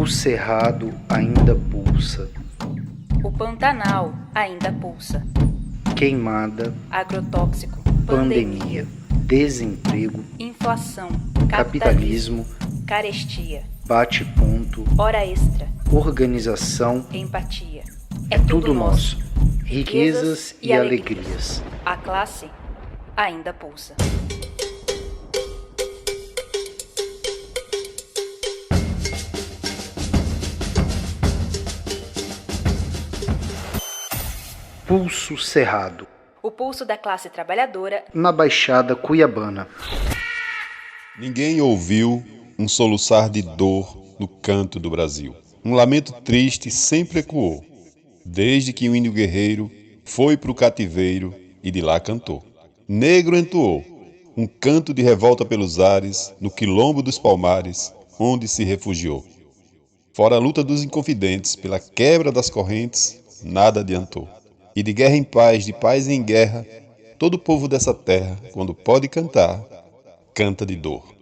O cerrado ainda pulsa. O Pantanal ainda pulsa. Queimada, Agrotóxico, pandemia, desemprego, inflação, capitalismo, carestia, bate-ponto, hora extra, organização. empatia. É tudo nosso. Riquezas e alegrias. A classe ainda pulsa. Pulso Cerrado, O pulso da classe trabalhadora na Baixada Cuiabana. Ninguém ouviu um soluçar de dor no canto do Brasil. Um lamento triste sempre ecoou, desde que o índio guerreiro foi para o cativeiro e de lá cantou. Negro entoou um canto de revolta pelos ares, no quilombo dos Palmares, onde se refugiou. Fora a luta dos inconfidentes pela quebra das correntes, nada adiantou. E de guerra em paz, de paz em guerra, todo o povo dessa terra, quando pode cantar, canta de dor.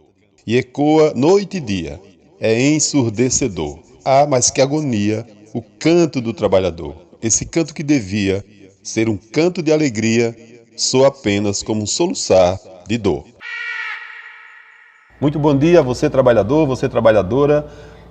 E ecoa noite e dia, é ensurdecedor. Ah, mas que agonia, o canto do trabalhador. Esse canto que devia ser um canto de alegria, soa apenas como um soluçar de dor. Muito bom dia, você trabalhador, você trabalhadora,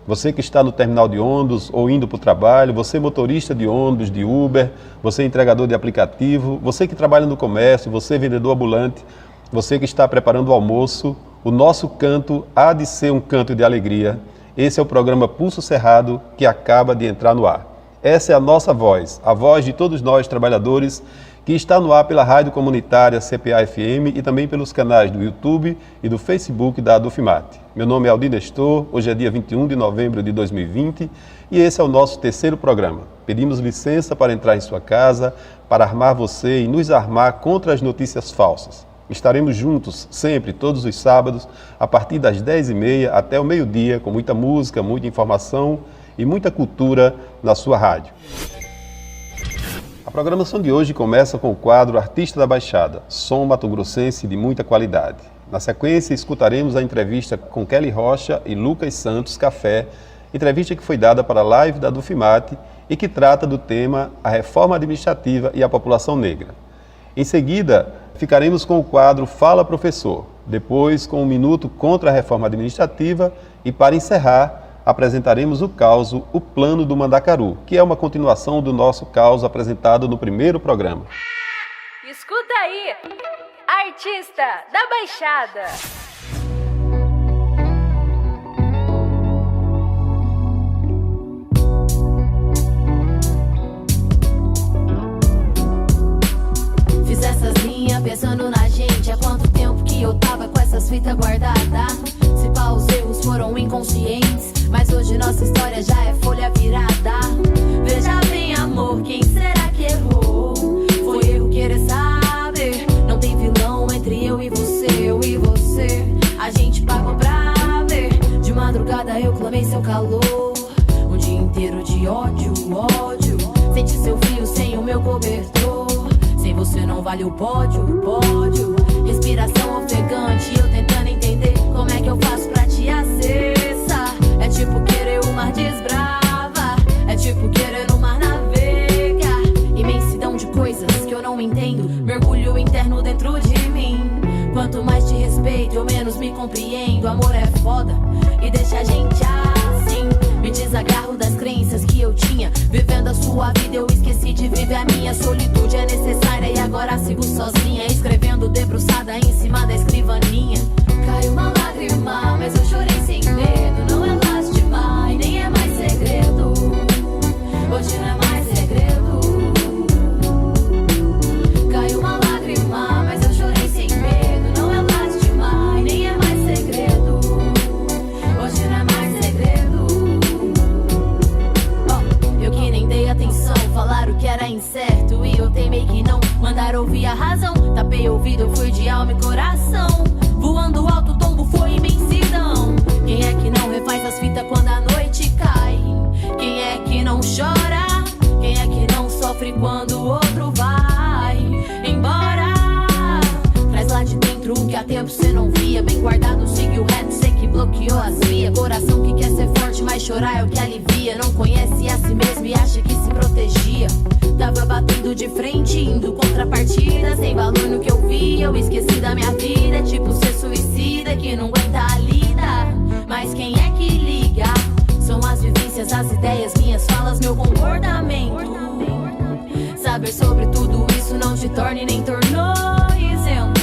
você que está no terminal de ônibus ou indo para o trabalho, você motorista de ônibus, de Uber, você entregador de aplicativo, você que trabalha no comércio, você vendedor ambulante, você que está preparando o almoço, o nosso canto há de ser um canto de alegria. Esse é o programa Pulso Cerrado que acaba de entrar no ar. Essa é a nossa voz, a voz de todos nós trabalhadores, que está no ar pela rádio comunitária CPA-FM e também pelos canais do YouTube e do Facebook da Adufimate. Meu nome é Aldir Nestor, hoje é dia 21 de novembro de 2020 e esse é o nosso terceiro programa. Pedimos licença para entrar em sua casa, para armar você e nos armar contra as notícias falsas. Estaremos juntos sempre, todos os sábados, a partir das 10h30 até o meio-dia, com muita música, muita informação e muita cultura na sua rádio. A programação de hoje começa com o quadro Artista da Baixada, som mato-grossense de muita qualidade. Na sequência, escutaremos a entrevista com Kelly Rocha e Lucas Santos Café, entrevista que foi dada para a live da Adufimate e que trata do tema A Reforma Administrativa e a População Negra. Em seguida, ficaremos com o quadro Fala Professor, depois com um minuto contra a reforma administrativa e, para encerrar, apresentaremos o causo O Plano do Mandacaru, que é uma continuação do nosso causo apresentado no primeiro programa. Escuta aí, Artista da Baixada. Fiz essas linhas pensando na gente. Há quanto tempo que eu tava com essas fitas guardadas? Se pá, os erros foram inconscientes, mas hoje nossa história já é folha virada. Veja bem, amor, quem será que errou? Foi erro querer saber. Não tem vilão entre eu e você, eu e você. A gente pagou pra ver. De madrugada eu clamei seu calor. Um dia inteiro de ódio, ódio. Senti seu frio sem o meu cobertor. Sem você não vale o pódio, pódio. Respiração ofegante, eu tentando entender como é que eu faço pra te acessar. É tipo querer o mar desbrava, é tipo querer no mar navegar. Imensidão de coisas que eu não entendo, mergulho interno dentro de mim. Quanto mais te respeito, eu menos me compreendo. Amor é foda e deixa a gente assim. Me desagarro das crenças que eu tinha. Vivendo a sua vida eu esqueci de viver a minha. Solitude é necessária e agora sigo sozinha, escrevendo debruçada em cima da escrivaninha. Caiu uma lágrima, mas eu chorei sem medo. Não é lástima e nem é mais segredo. Hoje não é mais segredo. Caiu uma lágrima, mas eu chorei sem medo. Não é lástima e nem é mais segredo. Hoje não é mais segredo. Eu que nem dei atenção, falaram que era incerto e eu teimei que não. Mandaram ouvir a razão, tapei ouvido, eu fui de alma e coração. Voando chorar é o que alivia. Não conhece a si mesmo e acha que se protegia. Tava batendo de frente, indo contra a partida. Sem valor no que eu via, eu esqueci da minha vida. É tipo ser suicida que não aguenta a lida. Mas quem é que liga? São as vivências, as ideias, minhas falas, meu comportamento. Saber sobre tudo isso não te torne nem tornou isento.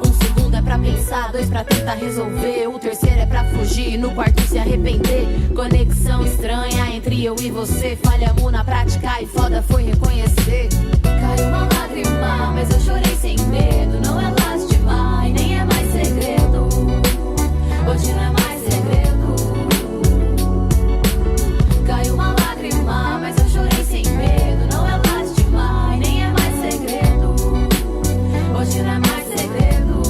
Um segundo é pra pensar, dois pra tentar resolver, o terceiro é pra fugir, no quarto se arrepender. Conexão estranha entre eu e você, falhamos na prática e foda foi reconhecer. Caiu uma lágrima, mas eu chorei sem medo. Não é lástima e nem é mais segredo. Hoje não é mais segredo. Caiu uma lágrima, mas eu chorei sem medo. Não é lástima e nem é mais segredo. Hoje não é mais segredo.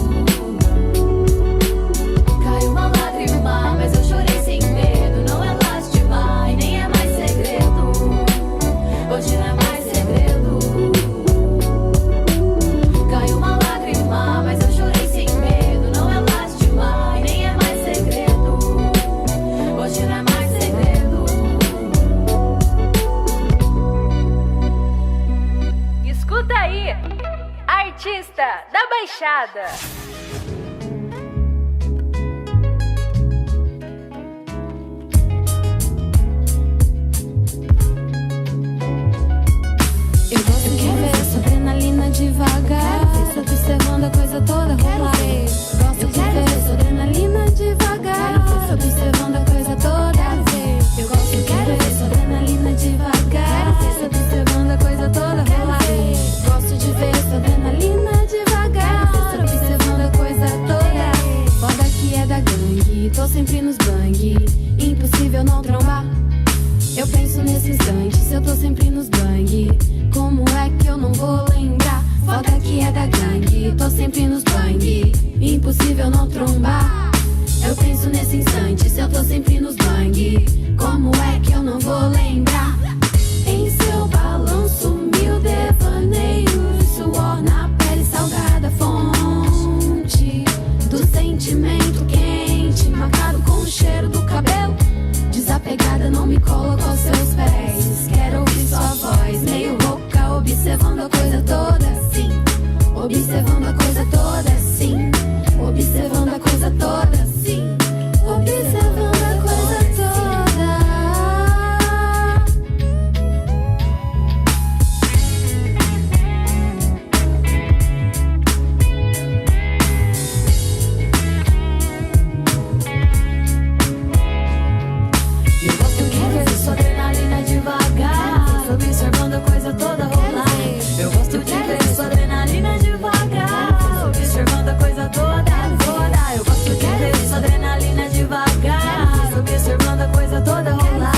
Caiu uma lágrima, mas eu chorei sem medo. Não é lástima e nem é mais segredo. Hoje não é mais segredo. Caiu uma lágrima, mas eu chorei sem medo. Não é lástima e nem é mais segredo. Hoje não é mais segredo. Escuta aí, artista da Baixada. Eu gosto de ver essa adrenalina devagar. Observando a coisa toda rolar. Gosto de ver essa adrenalina devagar. Observando a coisa toda ver. Eu gosto de ver essa adrenalina devagar. Observando a coisa toda rolar. Gosto de ver essa adrenalina devagar. Observando a coisa toda. Foda que é da gangue, tô sempre nos bang. Impossível não trombar. Eu penso nesse instante, se eu tô sempre nos bang, como é que eu não vou lembrar? Foda que é da gangue, tô sempre nos bang, impossível não trombar. Eu penso nesse instante, se eu tô sempre nos bang, como é que eu não vou lembrar? Em seu balanço, mil devaneios, suor na pele salgada, fonte do sentimento quente, marcado com o cheiro do cabelo. Desapegada, não me coloco aos seus pés. Quero ouvir sua voz, meio rouca, observando a coisa toda, sim. Observando a coisa toda, sim. Observando a coisa toda, sim. Observando a coisa toda. Eu gosto de ver sua adrenalina devagar, observando a coisa toda rolar. Eu gosto de ver sua adrenalina devagar, observando a coisa toda rolar. Eu gosto de ver sua adrenalina devagar, observando a coisa toda rolar.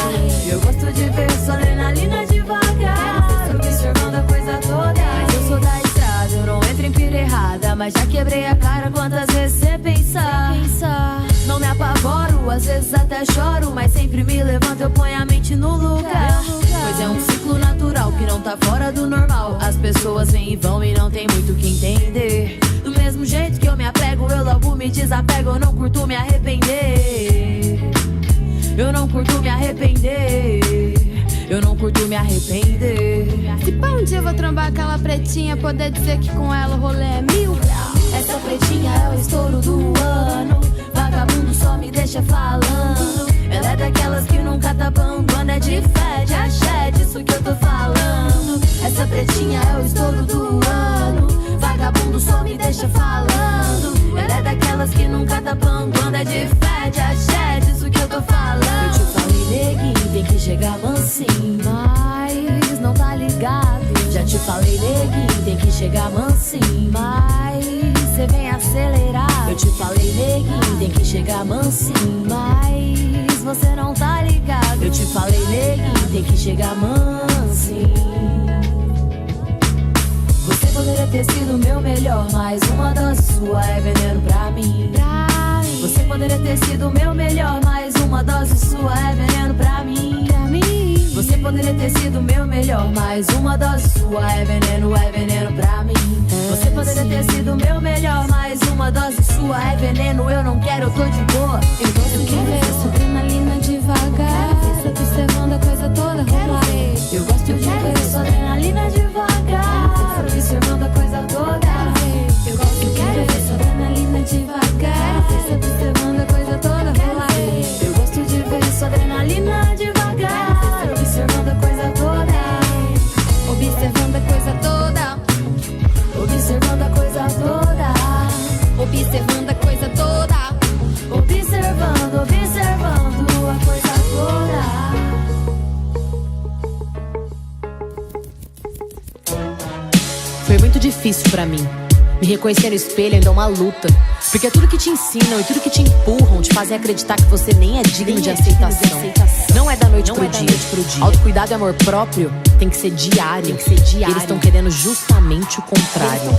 Eu gosto de ver sua adrenalina devagar, observando a coisa toda. Mas eu sou da estrada, eu não entro em pira errada, mas já quebrei a cara quantas vezes cê pensa. Não me apavoro, às vezes até choro, mas sempre me levanto, eu ponho a mente no lugar. Pois é um ciclo natural que não tá fora do normal. As pessoas vêm e vão e não tem muito o que entender. Do mesmo jeito que eu me apego, eu logo me desapego. Eu não curto me arrepender. Eu não curto me arrepender. Eu não curto me arrepender. Se pá um dia eu vou trombar aquela pretinha, poder dizer que com ela o rolê é 1000 graus. Essa pretinha é o estouro do ano. Vagabundo só me deixa falando. Ela é daquelas que nunca tá bambando. É de fé, de axé, disso que eu tô falando. Essa pretinha é o estouro do ano. Vagabundo só me deixa falando. Ela é daquelas que nunca tá bambando. É de fé, de axé, disso que eu tô falando. Eu te falei, neguinho, tem que chegar mansinho, mas não tá ligado. Já te falei, neguinho, tem que chegar mansinho, mas cê vem acelerar. Eu te falei, neguinho, tem que chegar mansinho, mas você não tá ligado. Eu te falei, neguinho, tem que chegar mansinho. Você poderia ter sido meu melhor, mas uma dose sua é veneno pra mim. Você poderia ter sido meu melhor, mas uma dose sua é veneno pra mim. Você poderia ter sido meu melhor, mas uma dose sua é veneno pra mim. Você poderia ter sido meu melhor, mas uma dose sua é veneno. Eu não quero, eu tô de boa. Eu gosto de ver essa adrenalina de devagar. Observando a coisa toda rolar. Eu gosto de ver sua adrenalina devagar. Observando a coisa toda. Eu gosto de ver sua adrenalina devagar. Observando a coisa toda rolar. Eu gosto de ver sua adrenalina devagar. Observando a coisa toda. Observando a coisa toda. Observando a coisa toda. Observando a coisa toda. Observando, observando a coisa toda. Foi muito difícil pra mim. Me reconhecer no espelho ainda é uma luta. Porque tudo que te ensinam e tudo que te empurram te fazem acreditar que você nem é digno de aceitação. Não é da noite pro dia. Autocuidado e amor próprio tem que ser diário. E eles estão querendo justamente o contrário.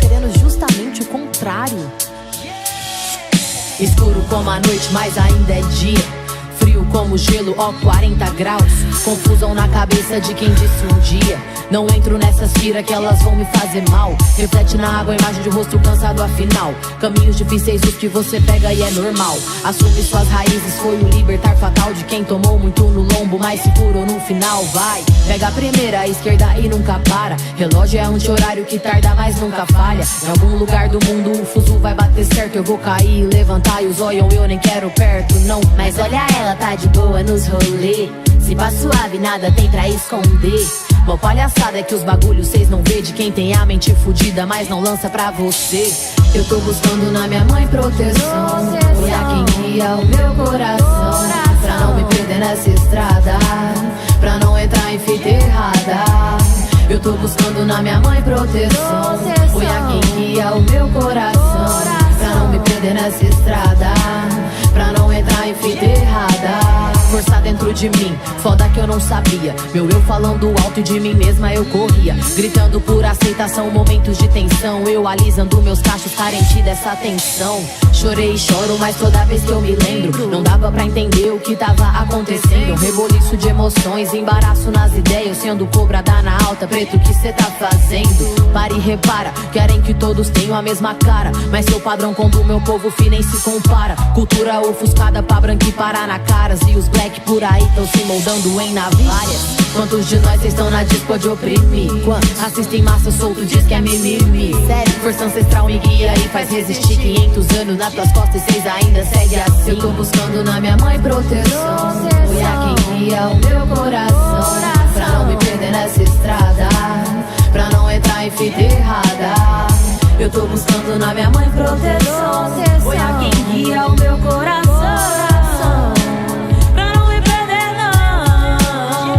Escuro como a noite, mas ainda é dia. Frio como gelo, ó 40 graus. Confusão na cabeça de quem disse um dia: não entro nessas firas que elas vão me fazer mal. Reflete na água a imagem de rosto cansado afinal. Caminhos difíceis os que você pega e é normal. Assume suas raízes, foi o libertar fatal de quem tomou muito no lombo, mas se curou no final. Vai, pega a primeira, a esquerda e nunca para. Relógio é anti-horário que tarda, mas nunca falha. Em algum lugar do mundo o fuso vai bater certo. Eu vou cair e levantar e os olham eu nem quero perto, não. Mas olha ela, tá de boa nos rolê. Se pá suave, nada tem pra esconder. Mó palhaçada é que os bagulhos cês não vê de quem tem a mente fudida, mas não lança pra você. Eu tô buscando na minha mãe proteção. Olhar quem guia o meu coração. Pra não me perder nessa estrada, pra não entrar em fita errada. Eu tô buscando na minha mãe proteção. Olhar quem guia o meu coração. Pra não me perder nessa estrada, pra não entrar em fita errada. Força dentro de mim, foda que eu não sabia. Meu eu falando alto e de mim mesma eu corria, gritando por aceitação, momentos de tensão. Eu alisando meus cachos, carente dessa atenção. Chorei e choro, mas toda vez que eu me lembro, não dava pra entender o que tava acontecendo. Um reboliço de emoções, embaraço nas ideias. Sendo cobrada na alta, preto, o que cê tá fazendo? Para e repara, querem que todos tenham a mesma cara, mas seu padrão com do meu povo fi nem se compara. Cultura ofuscada pra branco e parar na caras. E os black por aí tão se moldando em navalhas. Quantos de nós estão na disco de oprimir? Quantos assistem massa solto, diz que é mimimi? Sério, força ancestral me guia e faz resistir 500 anos nas tuas costas e cês ainda segue assim. Eu tô buscando na minha mãe proteção. Olhar quem guia o meu coração. Pra não me perder nessa estrada, pra não entrar em fita errada. Eu tô buscando na minha mãe proteção. Olhar quem guia o meu coração. Pra não me perder não.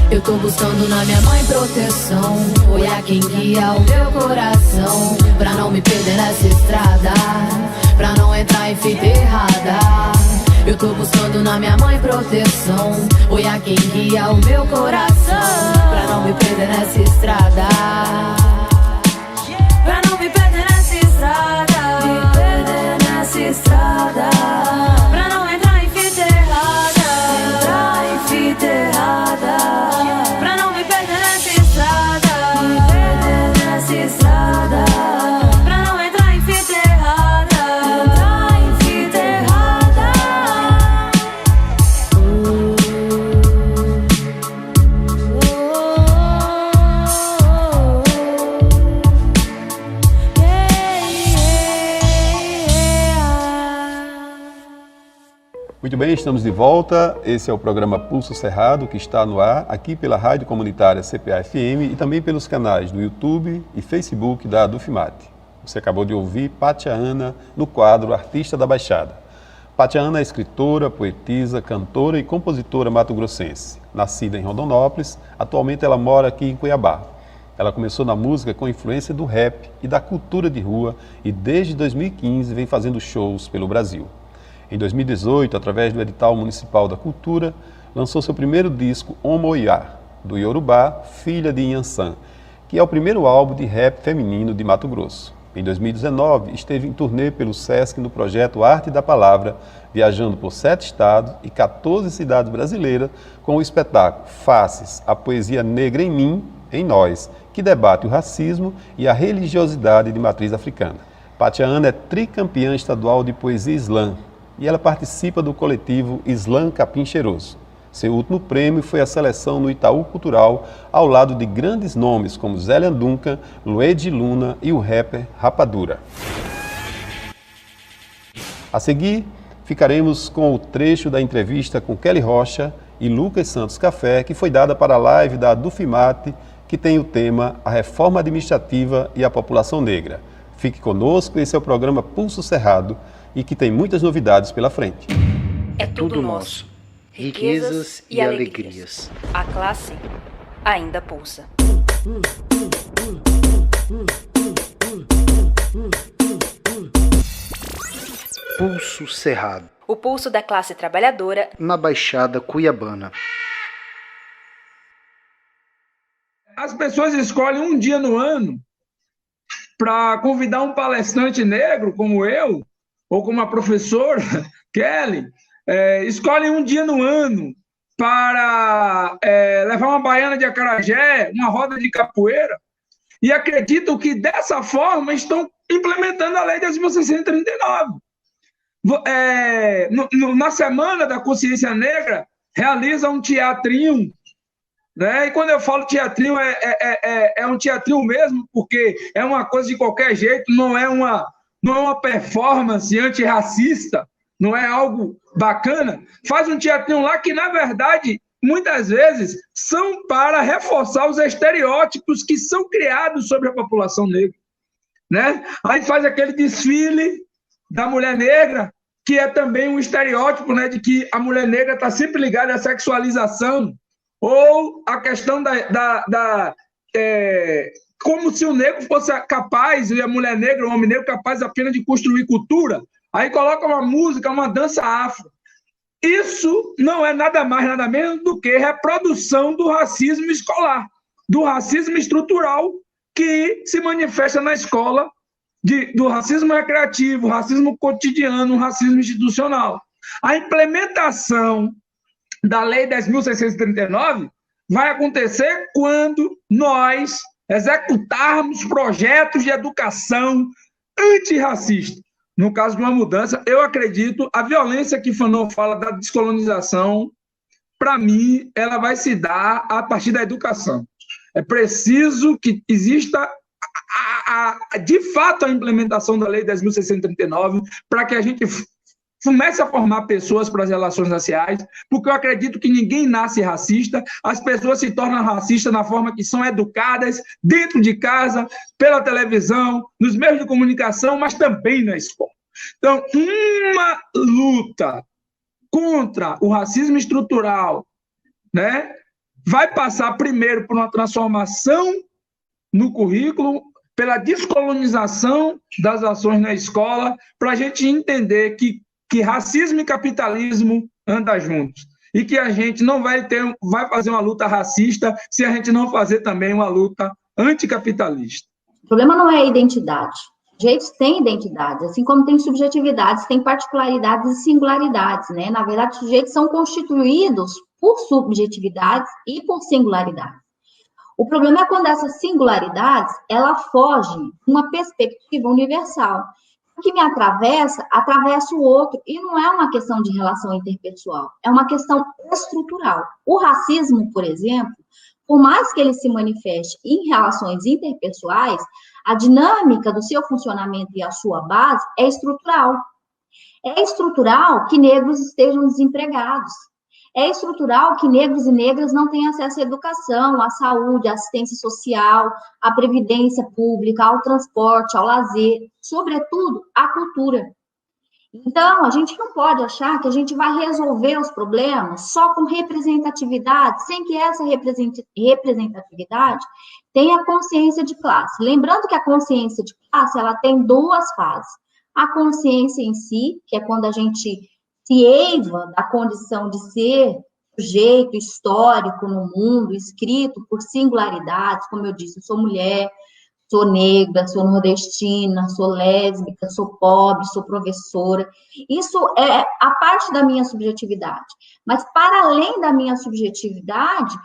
Eu tô buscando na minha mãe proteção. Olhar quem guia o meu coração. Pra não me perder nessa estrada, pra não entrar em fita errada. Eu tô buscando na minha mãe proteção. Olhar quem guia o meu coração. Pra não me perder nessa estrada, pra não me perder nessa estrada. Me perder nessa estrada, pra não entrar em fita errada. Entrar em fita errada, pra não me perder nessa estrada. Me perder nessa estrada, pra não entrar em fita errada. Entrar em fita errada. Muito bem, estamos de volta. Esse é o programa Pulso Cerrado, que está no ar aqui pela Rádio Comunitária CPA-FM e também pelos canais do YouTube e Facebook da Dufimate. Você acabou de ouvir Pátia Ana no quadro Artista da Baixada. Pátia Ana é escritora, poetisa, cantora e compositora mato-grossense. Nascida em Rondonópolis, atualmente ela mora aqui em Cuiabá. Ela começou na música com influência do rap e da cultura de rua e desde 2015 vem fazendo shows pelo Brasil. Em 2018, através do edital municipal da cultura, lançou seu primeiro disco, Omoiá, do Yorubá, Filha de Inhansã, que é o primeiro álbum de rap feminino de Mato Grosso. Em 2019, esteve em turnê pelo Sesc no projeto Arte da Palavra, viajando por 7 estados e 14 cidades brasileiras com o espetáculo Faces, a poesia negra em mim, em nós, que debate o racismo e a religiosidade de matriz africana. Pátia Ana é tricampeã estadual de poesia slam, e ela participa do coletivo Slam Capim Cheiroso. Seu último prêmio foi a seleção no Itaú Cultural, ao lado de grandes nomes como Zélia Duncan, Lued Luna e o rapper Rapadura. A seguir, ficaremos com o trecho da entrevista com Kelly Rocha e Lucas Santos Café, que foi dada para a live da Dufimate, que tem o tema A Reforma Administrativa e a População Negra. Fique conosco, esse é o programa Pulso Cerrado e que tem muitas novidades pela frente. É Tudo nosso. Riquezas e alegrias. A classe ainda pulsa. Pulso Cerrado, O pulso da classe trabalhadora na Baixada Cuiabana. As pessoas escolhem um dia no ano para convidar um palestrante negro como eu, ou como a professora Kelly, escolhem um dia no ano para levar uma baiana de acarajé, uma roda de capoeira, e acreditam que dessa forma estão implementando a Lei 10.639. Na Semana da Consciência Negra, realiza um teatrinho, né? E quando eu falo teatrinho, é um teatrinho mesmo, porque é uma coisa de qualquer jeito, não é uma performance antirracista, não é algo bacana. Faz um teatrinho lá que, na verdade, muitas vezes são para reforçar os estereótipos que são criados sobre a população negra, né? Aí faz aquele desfile da mulher negra, que é também um estereótipo, né, de que a mulher negra está sempre ligada à sexualização, ou a questão como se o negro fosse capaz, e a mulher negra, o homem negro, capaz apenas de construir cultura. Aí coloca uma música, uma dança afro. Isso não é nada mais, nada menos do que reprodução do racismo escolar, do racismo estrutural que se manifesta na escola, do racismo recreativo, racismo cotidiano, racismo institucional. A implementação da Lei 10.639 vai acontecer quando nós executarmos projetos de educação antirracista. No caso de uma mudança, eu acredito, a violência que Fanon fala da descolonização, para mim, ela vai se dar a partir da educação. É preciso que exista de fato a implementação da Lei 10.639 para que a gente comece a formar pessoas para as relações raciais, porque eu acredito que ninguém nasce racista, as pessoas se tornam racistas na forma que são educadas dentro de casa, pela televisão, nos meios de comunicação, mas também na escola. Então, uma luta contra o racismo estrutural, né, vai passar primeiro por uma transformação no currículo, pela descolonização das ações na escola, para a gente entender que racismo e capitalismo andam juntos. E que a gente não vai fazer uma luta racista se a gente não fazer também uma luta anticapitalista. O problema não é a identidade. Sujeitos têm identidades, assim como tem subjetividades, tem particularidades e singularidades, né? Na verdade, sujeitos são constituídos por subjetividades e por singularidades. O problema é quando essas singularidades, ela foge de uma perspectiva universal. O que me atravessa o outro, e não é uma questão de relação interpessoal, é uma questão estrutural. O racismo, por exemplo, por mais que ele se manifeste em relações interpessoais, a dinâmica do seu funcionamento e a sua base é estrutural. É estrutural que negros estejam desempregados. É estrutural que negros e negras não tenham acesso à educação, à saúde, à assistência social, à previdência pública, ao transporte, ao lazer, sobretudo, à cultura. Então, a gente não pode achar que a gente vai resolver os problemas só com representatividade, sem que essa representatividade tenha consciência de classe. Lembrando que a consciência de classe, ela tem duas fases. A consciência em si, que é quando a gente se eiva da condição de ser sujeito histórico no mundo, escrito por singularidades, como eu disse, eu sou mulher, sou negra, sou nordestina, sou lésbica, sou pobre, sou professora. Isso é a parte da minha subjetividade. Mas, para além da minha subjetividade,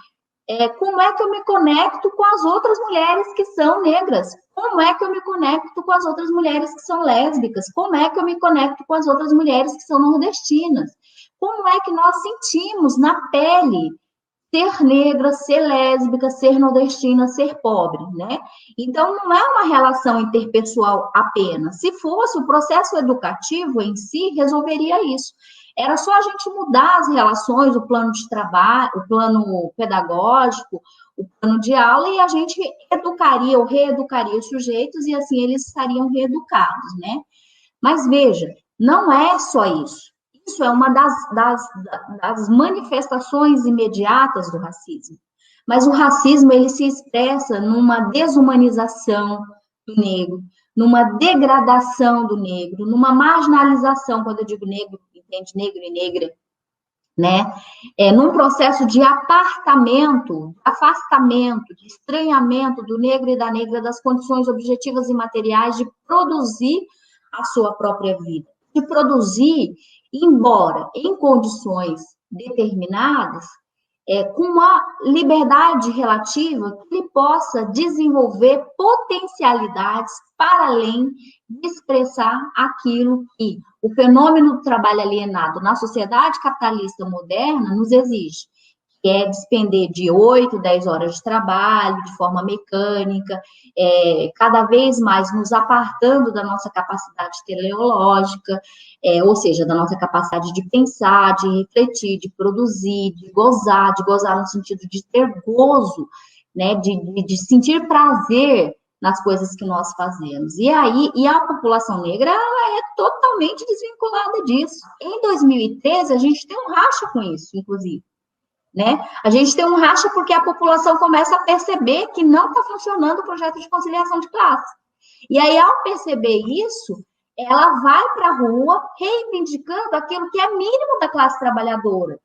como é que eu me conecto com as outras mulheres que são negras? como é que eu me conecto com as outras mulheres que são lésbicas? Como é que eu me conecto com as outras mulheres que são nordestinas? Como é que nós sentimos na pele ser negra, ser lésbica, ser nordestina, ser pobre, né? Então, não é uma relação interpessoal apenas. Se fosse, o processo educativo em si resolveria isso. Era só a gente mudar as relações, o plano de trabalho, o plano pedagógico, o plano de aula, e a gente educaria ou reeducaria os sujeitos, e assim eles estariam reeducados, né? Mas veja, não é só isso. Isso é uma das manifestações imediatas do racismo. Mas o racismo, ele se expressa numa desumanização do negro, numa degradação do negro, numa marginalização, quando eu digo negro, entende negro e negra, né? Num processo de afastamento, de estranhamento do negro e da negra das condições objetivas e materiais de produzir a sua própria vida, de produzir, embora em condições determinadas, com uma liberdade relativa que ele possa desenvolver potencialidades para além de expressar aquilo que o fenômeno do trabalho alienado na sociedade capitalista moderna nos exige, que é despender de 8, 10 horas de trabalho, de forma mecânica, cada vez mais nos apartando da nossa capacidade teleológica, ou seja, da nossa capacidade de pensar, de refletir, de produzir, de gozar no sentido de ter gozo, né, de sentir prazer nas coisas que nós fazemos. E a população negra, ela é totalmente desvinculada disso. Em 2013, a gente tem um racha com isso, inclusive. Né? A gente tem um racha porque a população começa a perceber que não está funcionando o projeto de conciliação de classe. E aí, ao perceber isso, ela vai para a rua reivindicando aquilo que é mínimo da classe trabalhadora,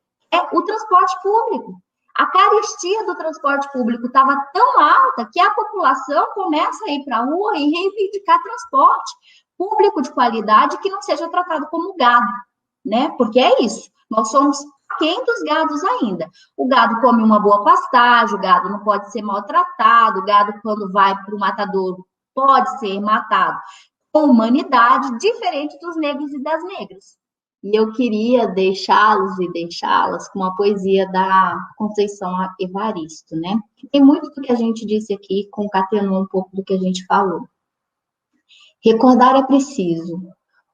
o transporte público. A carestia do transporte público estava tão alta que a população começa a ir para a rua e reivindicar transporte público de qualidade que não seja tratado como gado, né? Porque é isso, nós somos aquém dos gados ainda. O gado come uma boa pastagem, o gado não pode ser maltratado, o gado, quando vai para o matadouro, pode ser matado com humanidade, diferente dos negros e das negras. E eu queria deixá-los e deixá-las com uma poesia da Conceição Evaristo, né? Tem muito do que a gente disse aqui, concatenou um pouco do que a gente falou. Recordar é preciso.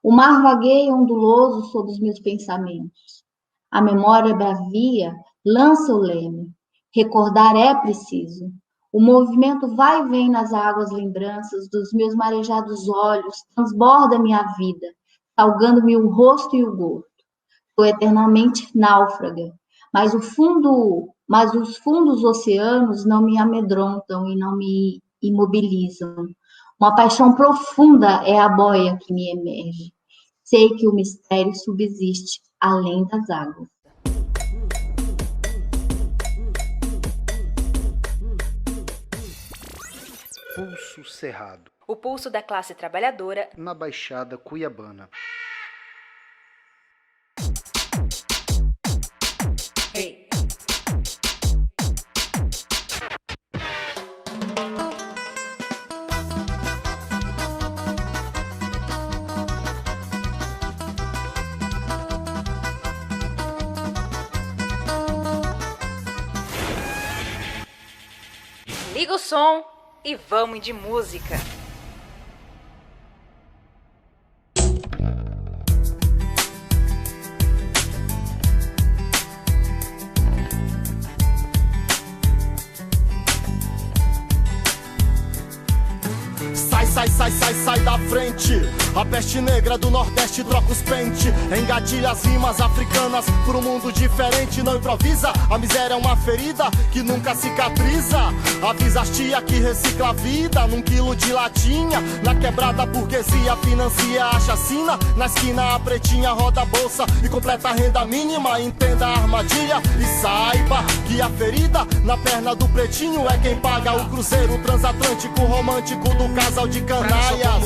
O mar vagueia onduloso sob os meus pensamentos. A memória bravia lança o leme. Recordar é preciso. O movimento vai e vem nas águas lembranças dos meus marejados olhos, transborda minha vida, salgando-me o rosto e o gosto. Sou eternamente náufraga, mas os fundos oceanos não me amedrontam e não me imobilizam. Uma paixão profunda é a boia que me emerge. Sei que o mistério subsiste além das águas. Pulso Cerrado, O pulso da classe trabalhadora na Baixada Cuiabana. Hey. Liga o som e vamos de música. Sai da frente. A peste negra do Nordeste troca os pente, engatilha as rimas africanas por um mundo diferente. Não improvisa, a miséria é uma ferida que nunca cicatriza. Avisa as tia que recicla a vida num quilo de latinha. Na quebrada a burguesia financia a chacina. Na esquina a pretinha roda a bolsa e completa a renda mínima. Entenda a armadilha e saiba que a ferida na perna do pretinho é quem paga o cruzeiro transatlântico romântico do casal de canalhas.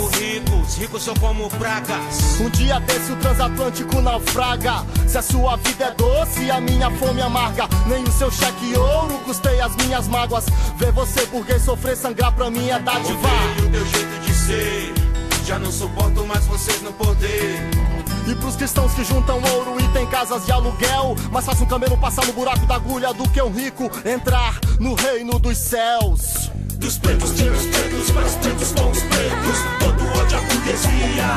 Ricos são como pragas. Um dia desse o transatlântico naufraga. Se a sua vida é doce, a minha fome amarga. Nem o seu cheque ouro custei as minhas mágoas. Ver você burguês sofrer, sangrar pra mim é dádiva. Odeio o teu jeito de ser, já não suporto mais vocês no poder. E pros cristãos que juntam ouro e tem casas de aluguel, mais fácil um camelo passar no buraco da agulha do que um rico entrar no reino dos céus. Dos pretos tiram os pretos, para os pretos com os pretos. Todo ódio à burguesia,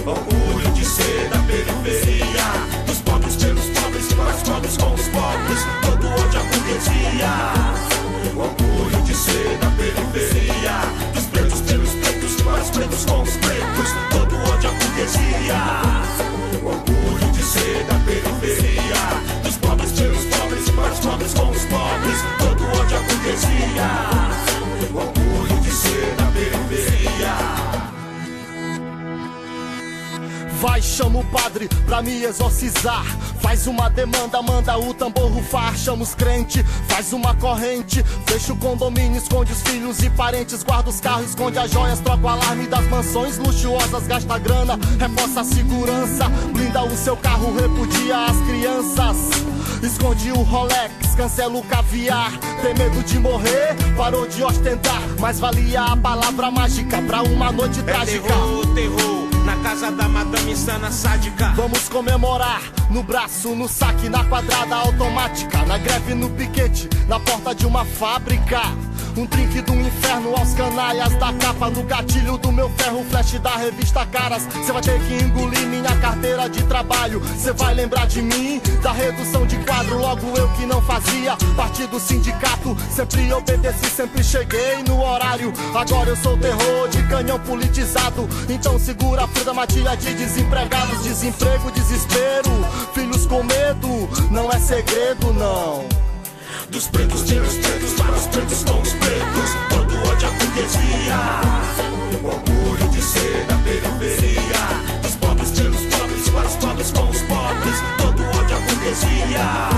orgulho de ser da periferia. Dos pobres tiram os pobres, para os pobres com os pobres. Todo ódio à burguesia, orgulho de ser da periferia. Dos pretos tiram os pretos, para os pretos com os pretos. Todo ódio à burguesia, orgulho de ser da periferia. Dos pobres tiram os pobres, para os pobres com os pobres. Todo ódio à burguesia, orgulho de ser da periferia. Vai, chama o padre pra me exorcizar. Faz uma demanda, manda o tambor rufar. Chama os crentes, faz uma corrente. Fecha o condomínio, esconde os filhos e parentes. Guarda os carros, esconde as joias. Troca o alarme das mansões luxuosas. Gasta grana, reforça a segurança. Blinda o seu carro, repudia as crianças. Esconde o Rolex, cancela o caviar. Tem medo de morrer, parou de ostentar. Mas valia a palavra mágica pra uma noite trágica. Terror, terror, na casa da madame insana sádica. Vamos comemorar, no braço, no saque, na quadrada automática. Na greve, no piquete, na porta de uma fábrica. Um drink do inferno aos canalhas da capa. No gatilho do meu ferro, flash da revista Caras. Cê vai ter que engolir minha carteira de trabalho. Cê vai lembrar de mim, da redução de quadro. Logo eu que não fazia parte do sindicato. Sempre obedeci, sempre cheguei no horário. Agora eu sou terror de canhão politizado. Então segura a fruta matilha de desempregados. Desemprego, desespero, filhos com medo. Não é segredo, não. Dos pretos tira os pretos, para os pretos com os pretos. Todo ódio à burguesia, orgulho de ser da periferia. Dos pobres tira os pobres, para os pobres com os pobres. Todo ódio à burguesia,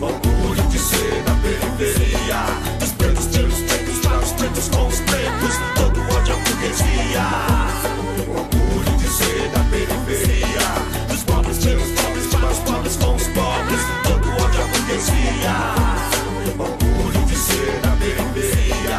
orgulho de ser da periferia. Dos pretos tira os pretos, para os pretos com os pretos. Todo ódio à burguesia, orgulho de ser da periferia. Dos pobres tira os pobres, para os pobres com os pobres. Todo ódio à burguesia, orgulho de ser da periferia.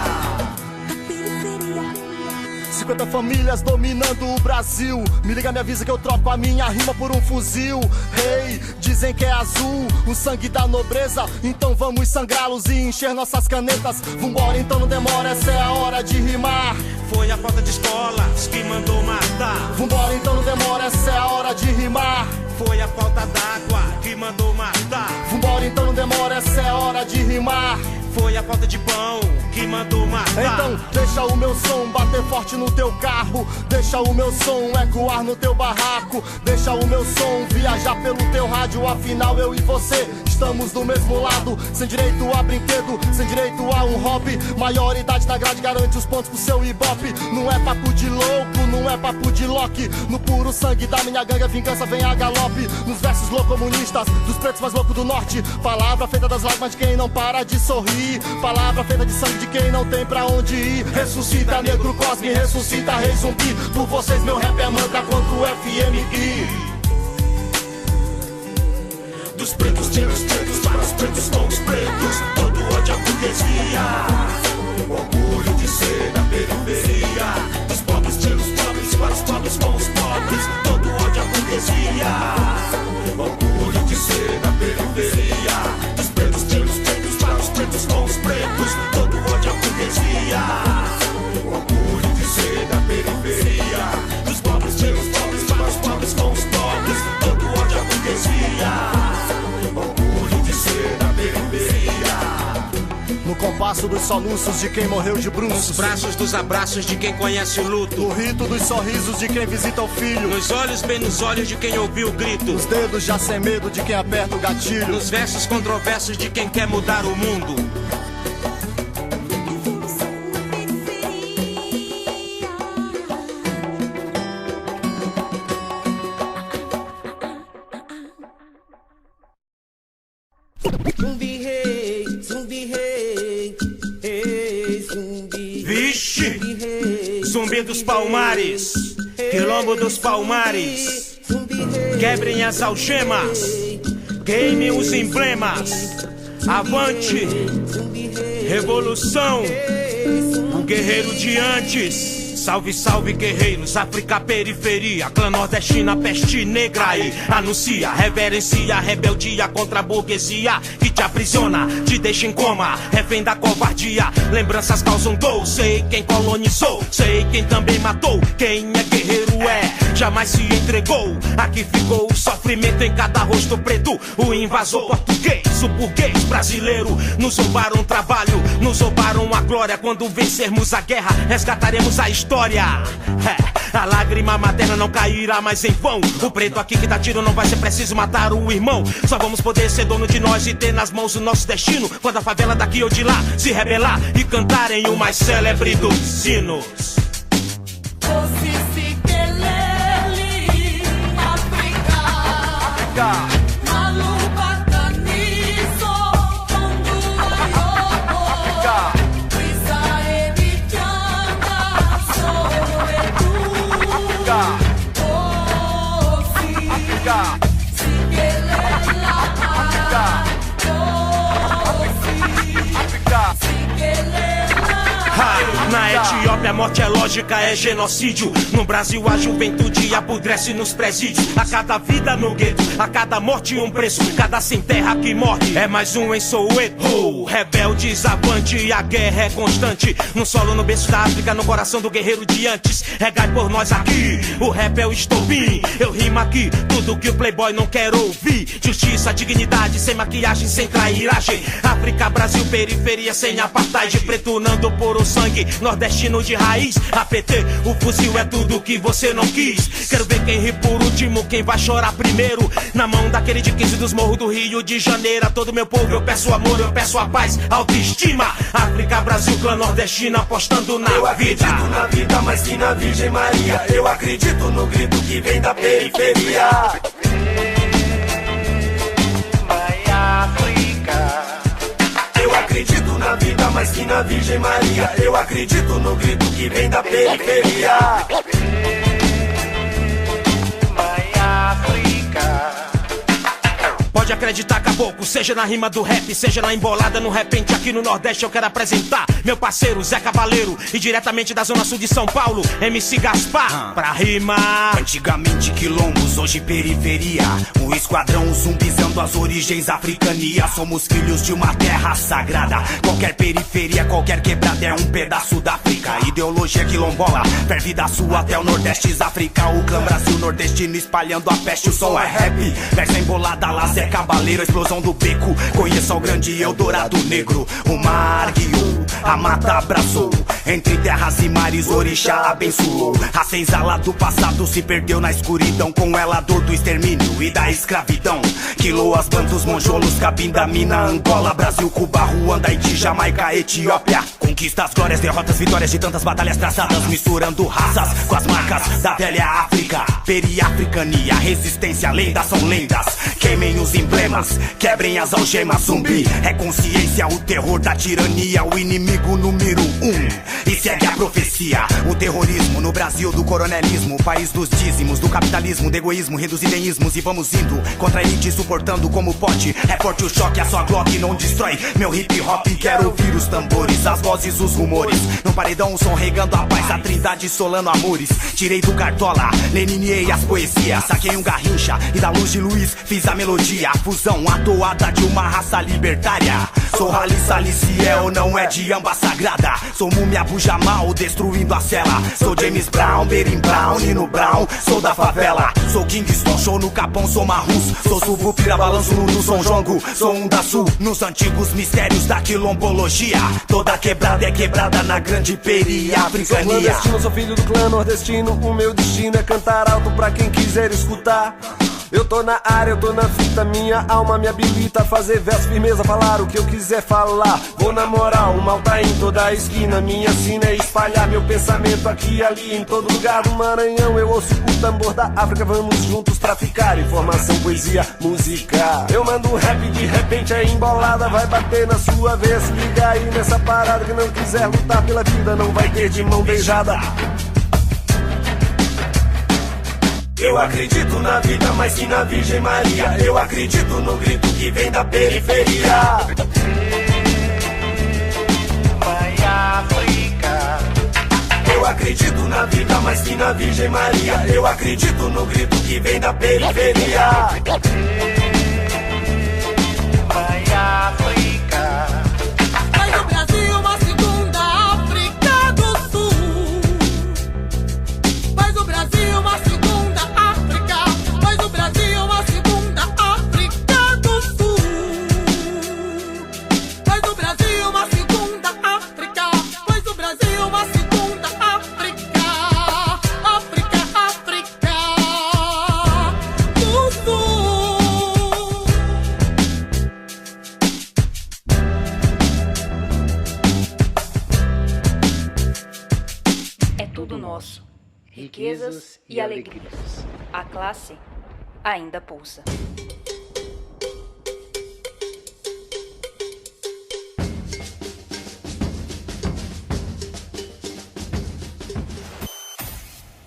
50 famílias dominando o Brasil. Me liga, me avisa que eu troco a minha rima por um fuzil. Hey, dizem que é azul o sangue da nobreza. Então vamos sangrá-los e encher nossas canetas. Vambora, então não demora, essa é a hora de rimar. Foi a falta de escolas que mandou matar. Vambora, então não demora, essa é a hora de rimar. Foi a falta d'água que mandou matar. Vambora, então não demora, essa é a hora de rimar. Foi a falta de pão que mandou matar. Então deixa o meu som bater forte no teu carro. Deixa o meu som ecoar no teu barraco. Deixa o meu som viajar pelo teu rádio. Afinal eu e você estamos do mesmo lado. Sem direito a brinquedo, sem direito a um hobby. Maioridade na grade garante os pontos pro seu ibope. Não é papo de louco, não é papo de Loki. No puro sangue da minha gangue a vingança vem a galope. Nos versos loucomunistas dos pretos mais loucos do norte. Palavra feita das lágrimas de quem não para de sorrir. Palavra feita de sangue de quem não tem pra onde ir. Ressuscita negro cosme, ressuscita rei zumbi. Por vocês meu rap é mantra contra o FMI. Dos pretos tira os pretos, para os pretos com os pretos. Todo ódio à burguesia, orgulho de ser da periferia. Dos pobres tira os pobres, para os pobres com os pobres. Todo ódio à burguesia, orgulho de ser da periferia. Dos pretos tira os pretos, para os pretos com os pretos. Todo ódio à burguesia, orgulho de ser da periferia. Dos pobres tira os pobres, para os pobres com os pobres. Todo ódio à burguesia, orgulho de ser da periferia. No compasso dos soluços de quem morreu de bruços. Nos braços dos abraços de quem conhece o luto. No rito dos sorrisos de quem visita o filho. Nos olhos bem nos olhos de quem ouviu o grito. Nos dedos já sem medo de quem aperta o gatilho. Nos versos controversos de quem quer mudar o mundo. Zumbi rei, zumbi rei, hey, zumbi. Vixe! Zumbi rei, Zumbi dos Palmares. Quilombo dos Palmares, quebrem as algemas, queimem os emblemas. Avante, revolução, o guerreiro de antes. Salve, salve guerreiros, África, periferia, clã nordestina, peste negra aí. Anuncia, reverencia, rebeldia contra a burguesia que te aprisiona, te deixa em coma, refém da covardia. Lembranças causam dor, sei quem colonizou, sei quem também matou. Quem é guerreiro jamais se entregou. Aqui ficou o sofrimento em cada rosto preto. O invasor português, o burguês brasileiro. Nos roubaram o trabalho, nos roubaram a glória. Quando vencermos a guerra, resgataremos a história. A lágrima materna não cairá mais em vão. O preto aqui que dá tiro não vai ser preciso matar o irmão. Só vamos poder ser dono de nós e ter nas mãos o nosso destino. Quando a favela daqui ou de lá se rebelar e cantarem o mais célebre dos sinos. Na Etiópia a morte é lógica, é genocídio. No Brasil a juventude apodrece nos presídios. A cada vida no gueto, a cada morte um preço. Cada sem terra que morre é mais um em Soweto. Rebeldes avante, a guerra é constante. No solo, no berço da África, no coração do guerreiro de antes. Regai por nós aqui, o rap é o estopim. Eu rimo aqui, tudo que o playboy não quer ouvir. Justiça, dignidade, sem maquiagem, sem trairagem. África, Brasil, periferia, sem apartheid. Pretunando por o sangue, nordestino de raiz. APT, o fuzil é tudo que você não quis. Quero ver quem ri por último, quem vai chorar primeiro. Na mão daquele de 15 dos morros do Rio de Janeiro. A todo meu povo eu peço amor, eu peço a paz, autoestima. África, Brasil, clã nordestino, apostando na vida. Eu acredito na vida, mas que na Virgem Maria. Eu acredito no grito que vem da periferia. Eu acredito na vida, mas que na Virgem Maria. Eu acredito no grito que vem da periferia. Pode acreditar, caboclo, seja na rima do rap, seja na embolada no repente. Aqui no Nordeste eu quero apresentar meu parceiro Zé Cavaleiro, e diretamente da Zona Sul de São Paulo, MC Gaspar, pra rimar. Antigamente quilombos, hoje periferia. O esquadrão zumbizando as origens africania. Somos filhos de uma terra sagrada. Qualquer periferia, qualquer quebrada é um pedaço da África. Ideologia quilombola, ferve da sul até o Nordeste, África. O clã Brasil nordestino espalhando a peste. O som é rap, versa embolada, lá Zé Cavaleiro, explosão do beco. Conheça o grande Eldorado Negro. O mar guiou, a mata abraçou. Entre terras e mares, orixá abençoou. A senzala do passado se perdeu na escuridão. Com ela a dor do extermínio e da escravidão. Quiloas, bantos, monjolos, Cabinda, Mina, Angola, Brasil, Cuba, Ruanda, Haiti, Jamaica, Etiópia. Conquistas, glórias, derrotas, vitórias de tantas batalhas traçadas. Misturando raças com as marcas da velha África. Periafricania, resistência, lendas são lendas. Queimem os emblemas, quebrem as algemas. Zumbi é consciência, o terror da tirania. O inimigo número 1. E segue a profecia. O terrorismo no Brasil do coronelismo. País dos dízimos, do capitalismo, do egoísmo, reduzir deísmos. E vamos indo contra a elite, suportando como pode. É forte o choque, a sua Glock não destrói meu hip hop. Quero ouvir os tambores, as vozes, os rumores. No paredão o som regando a paz, a trindade solando amores. Tirei do Cartola, Leniniei as poesias. Saquei um Garrincha e da Luz de Luiz fiz a melodia. A fusão, a toada de uma raça libertária. Sou Rally Saliciel, não é de amba sagrada. Sou Múmia Bujamal, destruindo a cela. Sou James Brown, Berim Brown, Nino Brown. Sou da favela, sou Kingston, show no Capão, sou Marrus. Sou Subupira, balanço no São Jongo. Sou um da Sul, nos antigos mistérios da quilombologia. Toda quebrada é quebrada na grande periafricania. Sou clandestino, sou filho do clã nordestino. O meu destino é cantar alto pra quem quiser escutar. Eu tô na área, eu tô na fita, minha alma me habilita a fazer verso, firmeza, falar o que eu quiser falar. Vou na moral, o mal tá em toda a esquina, minha sina é espalhar meu pensamento aqui e ali. Em todo lugar do Maranhão eu ouço o tambor da África, vamos juntos traficar informação, poesia, música. Eu mando um rap, de repente é embolada, vai bater na sua vez. Liga aí nessa parada, que não quiser lutar pela vida não vai ter de mão beijada. Eu acredito na vida mais que na Virgem Maria. Eu acredito no grito que vem da periferia. Vai África. Eu acredito na vida mais que na Virgem Maria. Eu acredito no grito que vem da periferia. Vai África. Faz do Brasil uma segunda África do Sul. Faz do Brasil uma segunda África. Faz do Brasil uma segunda África do Sul. Faz do Brasil uma segunda África. Faz do Brasil uma segunda África. África, África do Sul. É tudo nosso. Riquezas e alegrias. A classe ainda pulsa.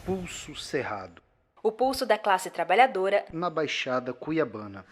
Pulso Cerrado, O pulso da classe trabalhadora na Baixada Cuiabana.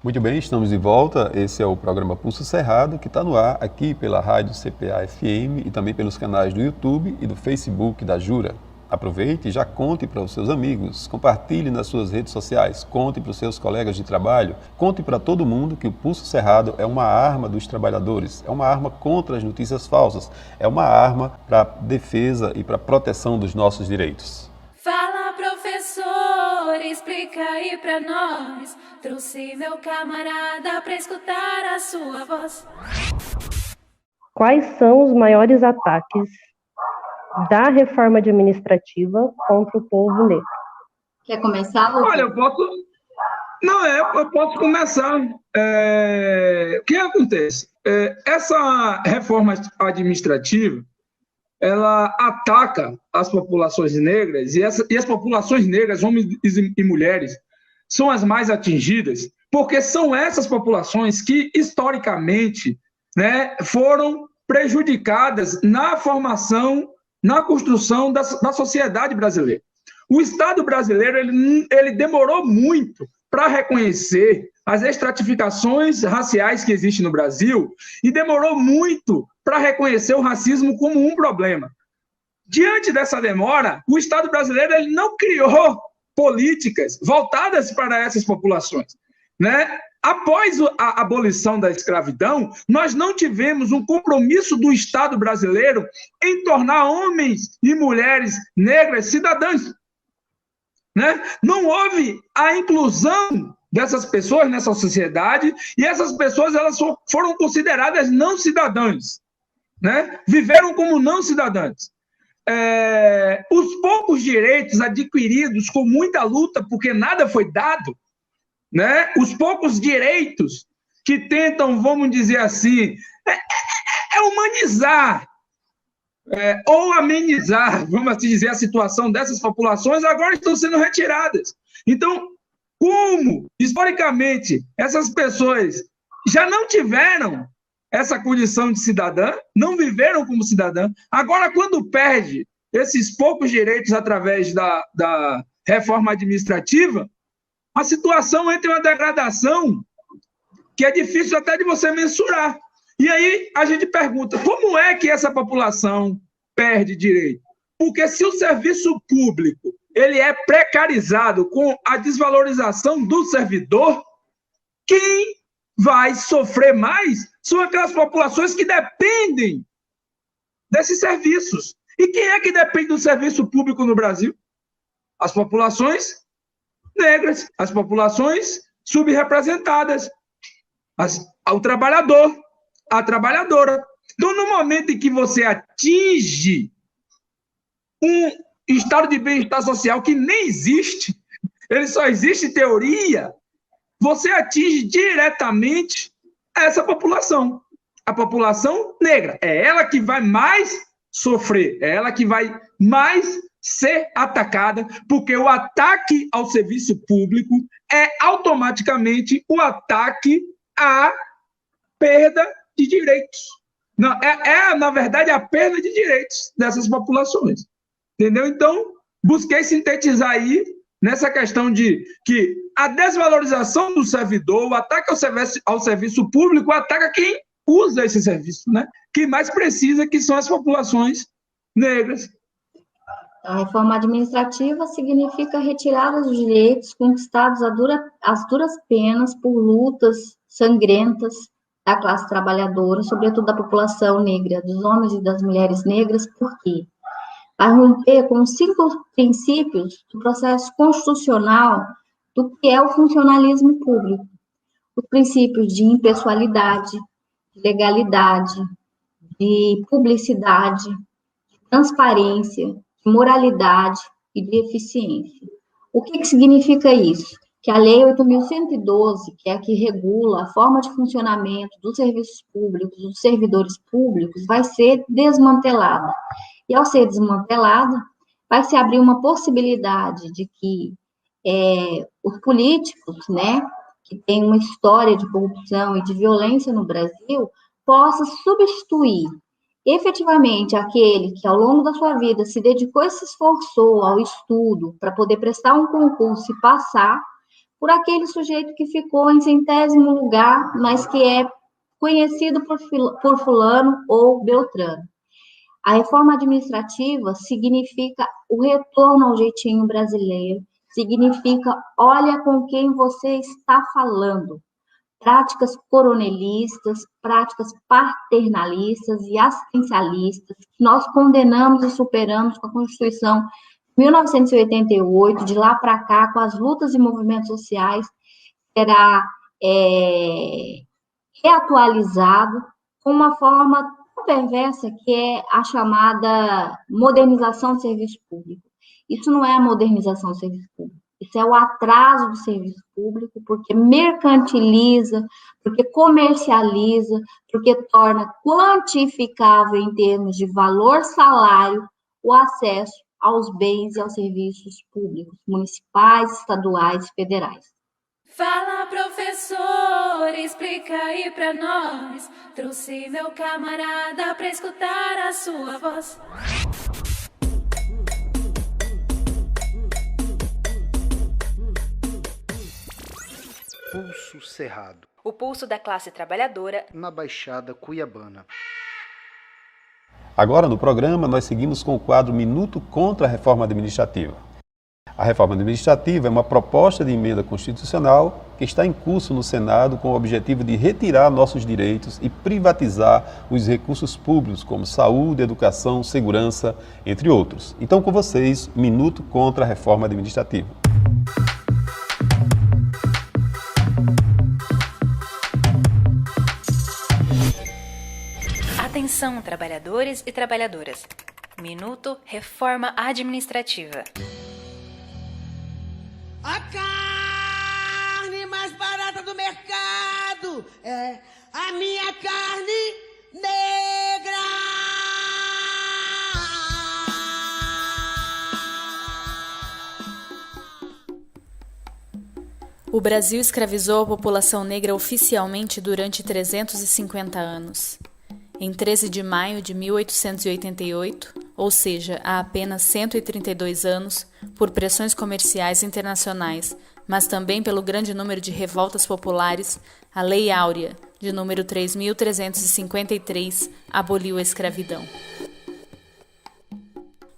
Muito bem, estamos de volta. Esse é o programa Pulso Cerrado, que está no ar aqui pela rádio CPA-FM e também pelos canais do YouTube e do Facebook da Jura. Aproveite e já conte para os seus amigos, compartilhe nas suas redes sociais, conte para os seus colegas de trabalho, conte para todo mundo que o Pulso Cerrado é uma arma dos trabalhadores, é uma arma contra as notícias falsas, é uma arma para defesa e para proteção dos nossos direitos. Fala, professor, explica aí pra nós. Trouxe meu camarada pra escutar a sua voz. Quais são os maiores ataques da reforma administrativa contra o povo negro? Quer começar, Lucas? Olha, eu posso começar. O que acontece? Essa reforma administrativa, ela ataca as populações negras, e as populações negras, homens e mulheres, são as mais atingidas, porque são essas populações que, historicamente, né, foram prejudicadas na formação, na construção da sociedade brasileira. O Estado brasileiro ele demorou muito para reconhecer as estratificações raciais que existem no Brasil e demorou muito para reconhecer o racismo como um problema. Diante dessa demora, o Estado brasileiro ele não criou políticas voltadas para essas populações, né? Após a abolição da escravidão, nós não tivemos um compromisso do Estado brasileiro em tornar homens e mulheres negras cidadãs, né? Não houve a inclusão dessas pessoas nessa sociedade e essas pessoas elas foram consideradas não cidadãs, né? Viveram como não cidadãs. Os poucos direitos adquiridos com muita luta, porque nada foi dado, né? Os poucos direitos que tentam, vamos dizer assim, humanizar ou amenizar, vamos assim dizer, a situação dessas populações, agora estão sendo retiradas. Então, como, historicamente, essas pessoas já não tiveram essa condição de cidadã, não viveram como cidadã, agora, quando perde esses poucos direitos através da reforma administrativa, a situação entra em uma degradação que é difícil até de você mensurar. E aí a gente pergunta, como é que essa população perde direito? Porque se o serviço público ele é precarizado com a desvalorização do servidor, quem vai sofrer mais são aquelas populações que dependem desses serviços. E quem é que depende do serviço público no Brasil? As populações negras, as populações subrepresentadas, o trabalhador, a trabalhadora. Então, no momento em que você atinge um estado de bem-estar social que nem existe, ele só existe em teoria, você atinge diretamente essa população, a população negra. É ela que vai mais sofrer, é ela que vai mais ser atacada, porque o ataque ao serviço público é automaticamente o ataque à perda de direitos. Não, na verdade, a perda de direitos dessas populações. Entendeu? Então, busquei sintetizar aí nessa questão de que a desvalorização do servidor, o ataque ao serviço público, ataca quem usa esse serviço, né? Quem mais precisa, que são as populações negras. A reforma administrativa significa retirada dos direitos conquistados às duras penas por lutas sangrentas da classe trabalhadora, sobretudo da população negra, dos homens e das mulheres negras, por quê? Vai romper com os 5 princípios do processo constitucional do que é o funcionalismo público. Os princípios de impessoalidade, de legalidade, de publicidade, de transparência, de moralidade e de eficiência. O que significa isso? Que a Lei 8.112, que é a que regula a forma de funcionamento dos serviços públicos, dos servidores públicos, vai ser desmantelada. E, ao ser desmantelada, vai se abrir uma possibilidade de que os políticos, né, que têm uma história de corrupção e de violência no Brasil, possam substituir efetivamente aquele que, ao longo da sua vida, se dedicou e se esforçou ao estudo para poder prestar um concurso e passar, por aquele sujeito que ficou em 100º lugar, mas que é conhecido por fulano ou beltrano. A reforma administrativa significa o retorno ao jeitinho brasileiro, significa olha com quem você está falando. Práticas coronelistas, práticas paternalistas e assistencialistas, que nós condenamos e superamos com a Constituição de 1988, de lá para cá, com as lutas e movimentos sociais, será reatualizado com uma forma perversa, que é a chamada modernização do serviço público. Isso não é a modernização do serviço público, isso é o atraso do serviço público, porque mercantiliza, porque comercializa, porque torna quantificável em termos de valor salário o acesso aos bens e aos serviços públicos, municipais, estaduais e federais. Fala, professor, explica aí pra nós. Trouxe meu camarada pra escutar a sua voz. Pulso Cerrado. O pulso da classe trabalhadora na Baixada Cuiabana. Agora, no programa, nós seguimos com o quadro Minuto contra a Reforma Administrativa. A reforma administrativa é uma proposta de emenda constitucional que está em curso no Senado com o objetivo de retirar nossos direitos e privatizar os recursos públicos, como saúde, educação, segurança, entre outros. Então, com vocês, Minuto contra a Reforma Administrativa. Atenção, trabalhadores e trabalhadoras. Minuto Reforma Administrativa. A carne mais barata do mercado é a minha carne negra. O Brasil escravizou a população negra oficialmente durante 350 anos. Em 13 de maio de 1888, ou seja, há apenas 132 anos, por pressões comerciais internacionais, mas também pelo grande número de revoltas populares, a Lei Áurea, de número 3.353, aboliu a escravidão.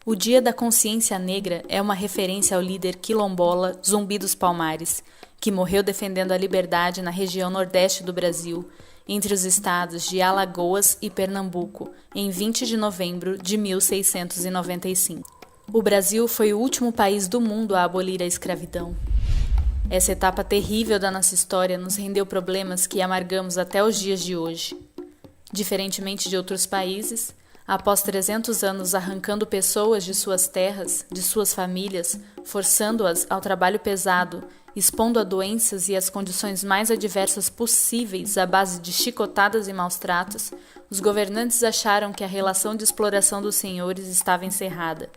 O Dia da Consciência Negra é uma referência ao líder quilombola Zumbi dos Palmares, que morreu defendendo a liberdade na região nordeste do Brasil, entre os estados de Alagoas e Pernambuco, em 20 de novembro de 1695. O Brasil foi o último país do mundo a abolir a escravidão. Essa etapa terrível da nossa história nos rendeu problemas que amargamos até os dias de hoje. Diferentemente de outros países, após 300 anos arrancando pessoas de suas terras, de suas famílias, forçando-as ao trabalho pesado, expondo a doenças e as condições mais adversas possíveis à base de chicotadas e maus-tratos, os governantes acharam que a relação de exploração dos senhores estava encerrada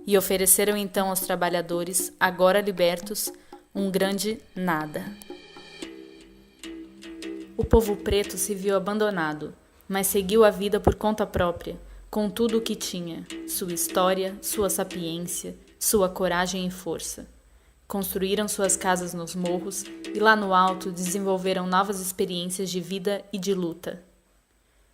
e ofereceram então aos trabalhadores, agora libertos, um grande nada. O povo preto se viu abandonado, mas seguiu a vida por conta própria, com tudo o que tinha, sua história, sua sapiência, sua coragem e força. Construíram suas casas nos morros e lá no alto desenvolveram novas experiências de vida e de luta.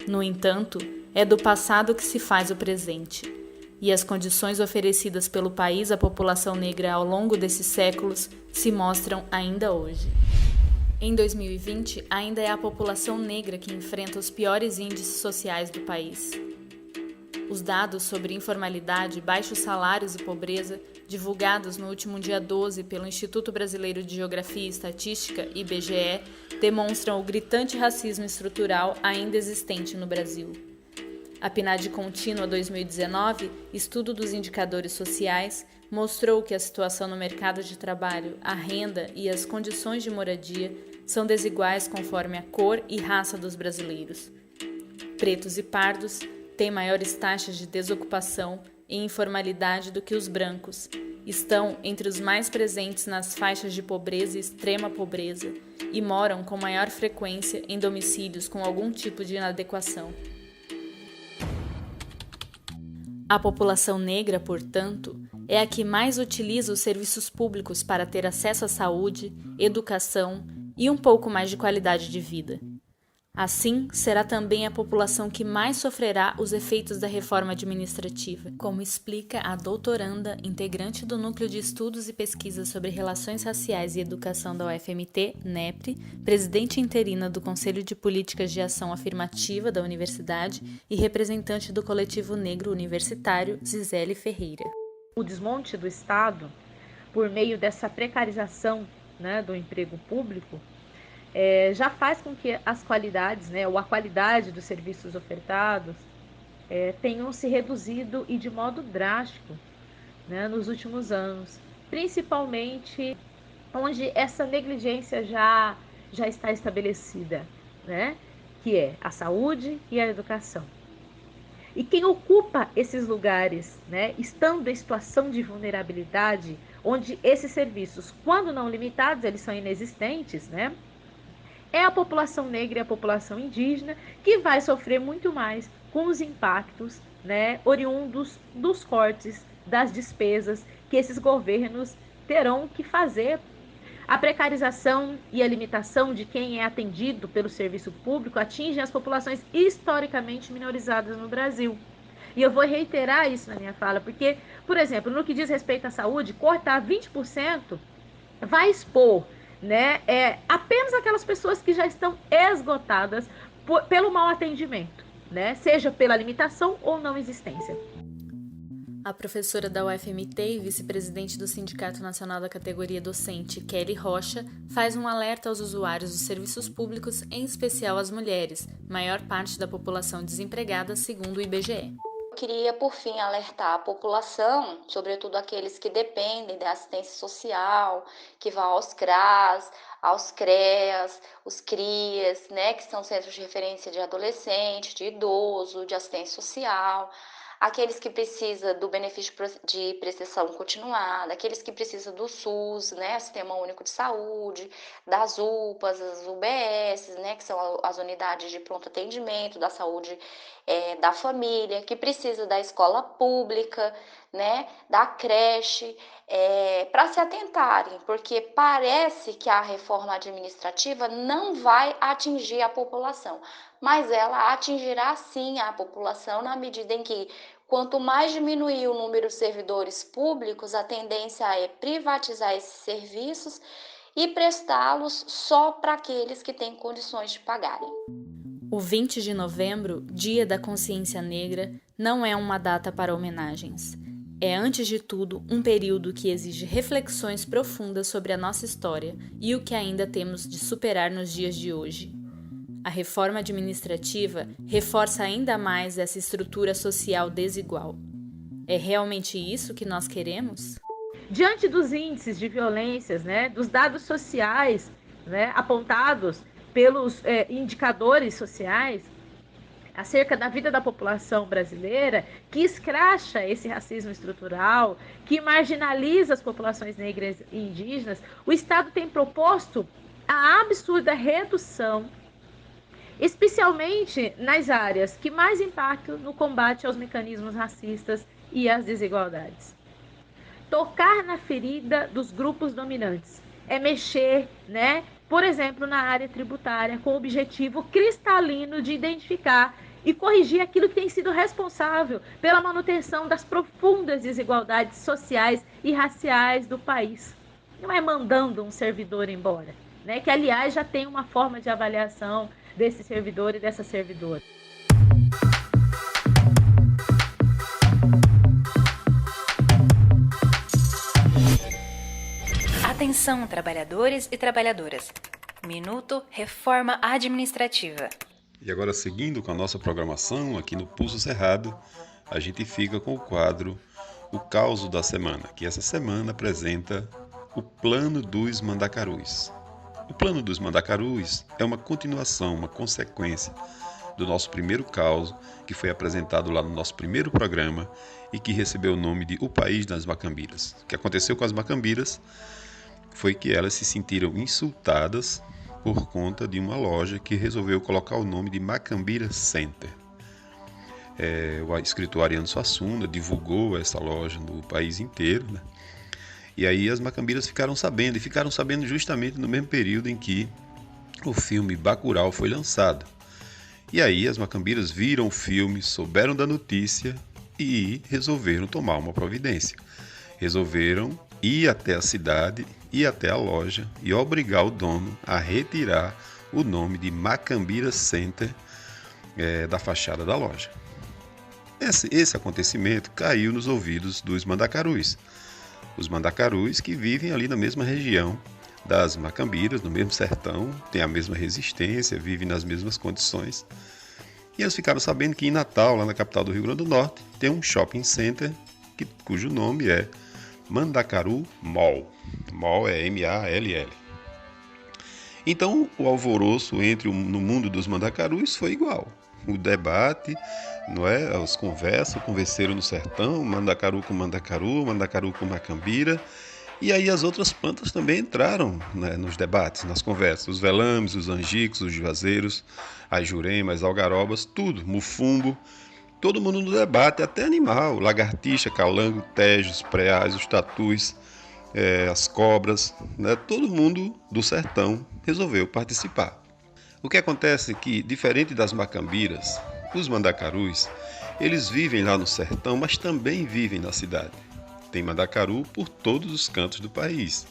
No entanto, é do passado que se faz o presente, e as condições oferecidas pelo país à população negra ao longo desses séculos se mostram ainda hoje. Em 2020, ainda é a população negra que enfrenta os piores índices sociais do país. Os dados sobre informalidade, baixos salários e pobreza, divulgados no último dia 12 pelo Instituto Brasileiro de Geografia e Estatística, IBGE, demonstram o gritante racismo estrutural ainda existente no Brasil. A PNAD Contínua 2019, estudo dos indicadores sociais, mostrou que a situação no mercado de trabalho, a renda e as condições de moradia são desiguais conforme a cor e raça dos brasileiros. Pretos e pardos têm maiores taxas de desocupação e informalidade do que os brancos, estão entre os mais presentes nas faixas de pobreza e extrema pobreza e moram com maior frequência em domicílios com algum tipo de inadequação. A população negra, portanto, é a que mais utiliza os serviços públicos para ter acesso à saúde, educação e um pouco mais de qualidade de vida. Assim, será também a população que mais sofrerá os efeitos da reforma administrativa, como explica a doutoranda, integrante do Núcleo de Estudos e Pesquisas sobre Relações Raciais e Educação da UFMT, NEPRE, presidente interina do Conselho de Políticas de Ação Afirmativa da Universidade e representante do Coletivo Negro Universitário, Zizele Ferreira. O desmonte do Estado, por meio dessa precarização, do emprego público, já faz com que as qualidades, ou a qualidade dos serviços ofertados tenham se reduzido e de modo drástico nos últimos anos, principalmente onde essa negligência já está estabelecida, que é a saúde e a educação. E quem ocupa esses lugares, estando em situação de vulnerabilidade, onde esses serviços, quando não limitados, eles são inexistentes, é a população negra e a população indígena que vai sofrer muito mais com os impactos oriundos dos cortes, das despesas que esses governos terão que fazer. A precarização e a limitação de quem é atendido pelo serviço público atingem as populações historicamente minorizadas no Brasil. E eu vou reiterar isso na minha fala, porque, por exemplo, no que diz respeito à saúde, cortar 20% vai expor apenas aquelas pessoas que já estão esgotadas pelo mau atendimento, seja pela limitação ou não existência. A professora da UFMT e vice-presidente do Sindicato Nacional da Categoria Docente, Kelly Rocha, faz um alerta aos usuários dos serviços públicos, em especial às mulheres, maior parte da população desempregada, segundo o IBGE. Eu queria, por fim, alertar a população, sobretudo aqueles que dependem da assistência social, que vão aos CRAS, aos CREAS, os CRIAS, que são centros de referência de adolescente, de idoso, de assistência social, aqueles que precisam do benefício de prestação continuada, aqueles que precisam do SUS, Sistema Único de Saúde, das UPAs, as UBS, que são as unidades de pronto atendimento, da saúde da família, que precisa da escola pública, da creche, para se atentarem, porque parece que a reforma administrativa não vai atingir a população, mas ela atingirá sim a população na medida em que, quanto mais diminuir o número de servidores públicos, a tendência é privatizar esses serviços e prestá-los só para aqueles que têm condições de pagarem. O 20 de novembro, Dia da Consciência Negra, não é uma data para homenagens. É, antes de tudo, um período que exige reflexões profundas sobre a nossa história e o que ainda temos de superar nos dias de hoje. A reforma administrativa reforça ainda mais essa estrutura social desigual. É realmente isso que nós queremos? Diante dos índices de violências, dos dados sociais apontados pelos indicadores sociais acerca da vida da população brasileira, que escracha esse racismo estrutural, que marginaliza as populações negras e indígenas, o Estado tem proposto a absurda redução, especialmente nas áreas que mais impactam no combate aos mecanismos racistas e às desigualdades. tocar na ferida dos grupos dominantes. É mexer, né, por exemplo, na área tributária, com o objetivo cristalino de identificar e corrigir aquilo que tem sido responsável pela manutenção das profundas desigualdades sociais e raciais do país. Não é mandando um servidor embora, né, que, aliás, já tem uma forma de avaliação desse servidor e dessa servidora. Atenção, trabalhadores e trabalhadoras. Minuto Reforma Administrativa. E agora, seguindo com a nossa programação aqui no Pulso Cerrado, a gente fica com o quadro O Caos da Semana, que essa semana apresenta o Plano dos Mandacarus. O Plano dos Mandacarus é uma continuação, uma consequência do nosso primeiro caos, que foi apresentado lá no nosso primeiro programa e que recebeu o nome de O País das Macambiras. O que aconteceu com as macambiras foi que elas se sentiram insultadas por conta de uma loja que resolveu colocar o nome de Macambira Center. O escritor Ariano Suassuna divulgou essa loja no país inteiro, né? E aí as macambiras ficaram sabendo justamente no mesmo período em que o filme Bacurau foi lançado. E aí as macambiras viram o filme, souberam da notícia e resolveram tomar uma providência. Resolveram ir até a cidade, ir até a loja e obrigar o dono a retirar o nome de Macambira Center da fachada da loja. Esse acontecimento caiu nos ouvidos dos mandacarus. Os mandacarus que vivem ali na mesma região das macambiras, no mesmo sertão, têm a mesma resistência, vivem nas mesmas condições. E eles ficaram sabendo que em Natal, lá na capital do Rio Grande do Norte, tem um shopping center cujo nome é Mandacaru Mall. Mall é M-A-L-L. Então o alvoroço no mundo dos mandacarus foi igual. O debate, não é? As conversas, converseram no sertão, mandacaru com mandacaru, mandacaru com macambira. E aí as outras plantas também entraram, né, nos debates, nas conversas. Os velames, os angicos, os juazeiros, as juremas, as algarobas, tudo, mufumbo. Todo mundo no debate, até animal, lagartixa, calango, tejos, preais, os tatus, as cobras, né? Todo mundo do sertão resolveu participar. O que acontece é que, diferente das macambiras, os mandacarus, eles vivem lá no sertão, mas também vivem na cidade. Tem mandacaru por todos os cantos do país.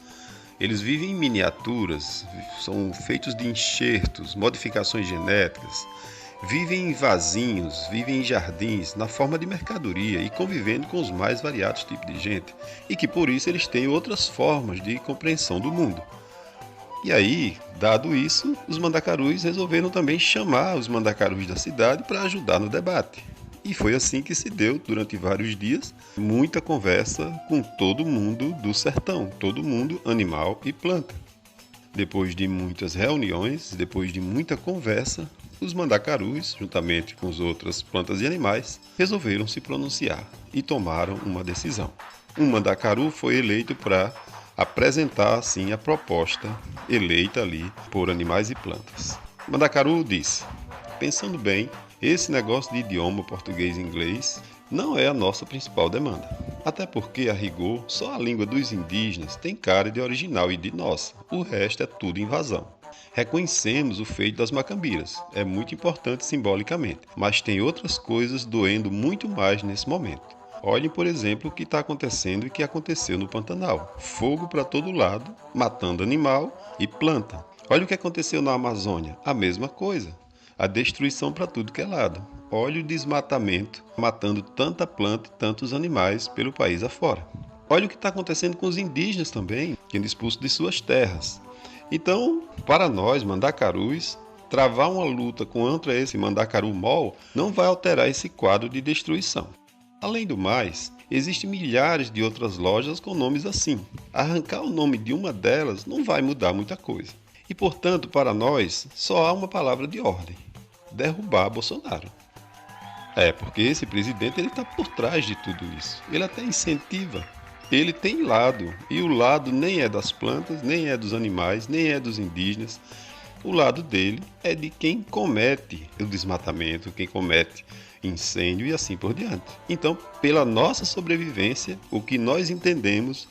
Eles vivem em miniaturas, são feitos de enxertos, modificações genéticas, vivem em vasinhos, vivem em jardins, na forma de mercadoria e convivendo com os mais variados tipos de gente, e que por isso eles têm outras formas de compreensão do mundo. E aí, dado isso, os mandacarus resolveram também chamar os mandacarus da cidade para ajudar no debate. E foi assim que se deu, durante vários dias, muita conversa com todo mundo do sertão, todo mundo, animal e planta. Depois de muitas reuniões, depois de muita conversa, os mandacarus, juntamente com as outras plantas e animais, resolveram se pronunciar e tomaram uma decisão. Um mandacaru foi eleito para apresentar, assim, a proposta eleita ali por animais e plantas. Mandacaru disse: pensando bem, esse negócio de idioma português e inglês não é a nossa principal demanda. Até porque, a rigor, só a língua dos indígenas tem cara de original e de nossa. O resto é tudo invasão. Reconhecemos o feito das macambiras, é muito importante simbolicamente, mas tem outras coisas doendo muito mais nesse momento. Olhem, por exemplo, o que está acontecendo e que aconteceu no Pantanal. Fogo para todo lado, matando animal e planta. Olha o que aconteceu na Amazônia, a mesma coisa. A destruição para tudo que é lado. Olha o desmatamento, matando tanta planta e tantos animais pelo país afora. Olha o que está acontecendo com os indígenas também, sendo expulsos de suas terras. Então, para nós, mandacarus, travar uma luta contra esse mandacaru mall não vai alterar esse quadro de destruição. Além do mais, existem milhares de outras lojas com nomes assim. Arrancar o nome de uma delas não vai mudar muita coisa. E, portanto, para nós, só há uma palavra de ordem: derrubar Bolsonaro. Porque esse presidente está por trás de tudo isso. Ele até incentiva. Ele tem lado, e o lado nem é das plantas, nem é dos animais, nem é dos indígenas. O lado dele é de quem comete o desmatamento, quem comete incêndio e assim por diante. Então, pela nossa sobrevivência, o que nós entendemos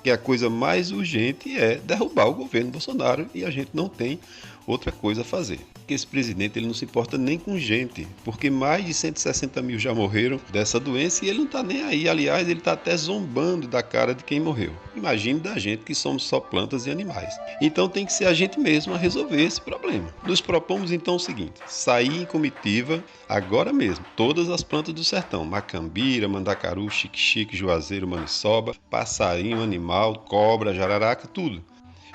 que a coisa mais urgente é derrubar o governo Bolsonaro e a gente não tem outra coisa a fazer. Porque esse presidente ele não se importa nem com gente, porque mais de 160 mil já morreram dessa doença e ele não está nem aí. Aliás, ele está até zombando da cara de quem morreu. Imagine da gente que somos só plantas e animais. Então tem que ser a gente mesmo a resolver esse problema. Nos propomos então o seguinte: sair em comitiva agora mesmo, todas as plantas do sertão, macambira, mandacaru, xique-xique, juazeiro, maniçoba, passarinho, animal, cobra, jararaca, tudo.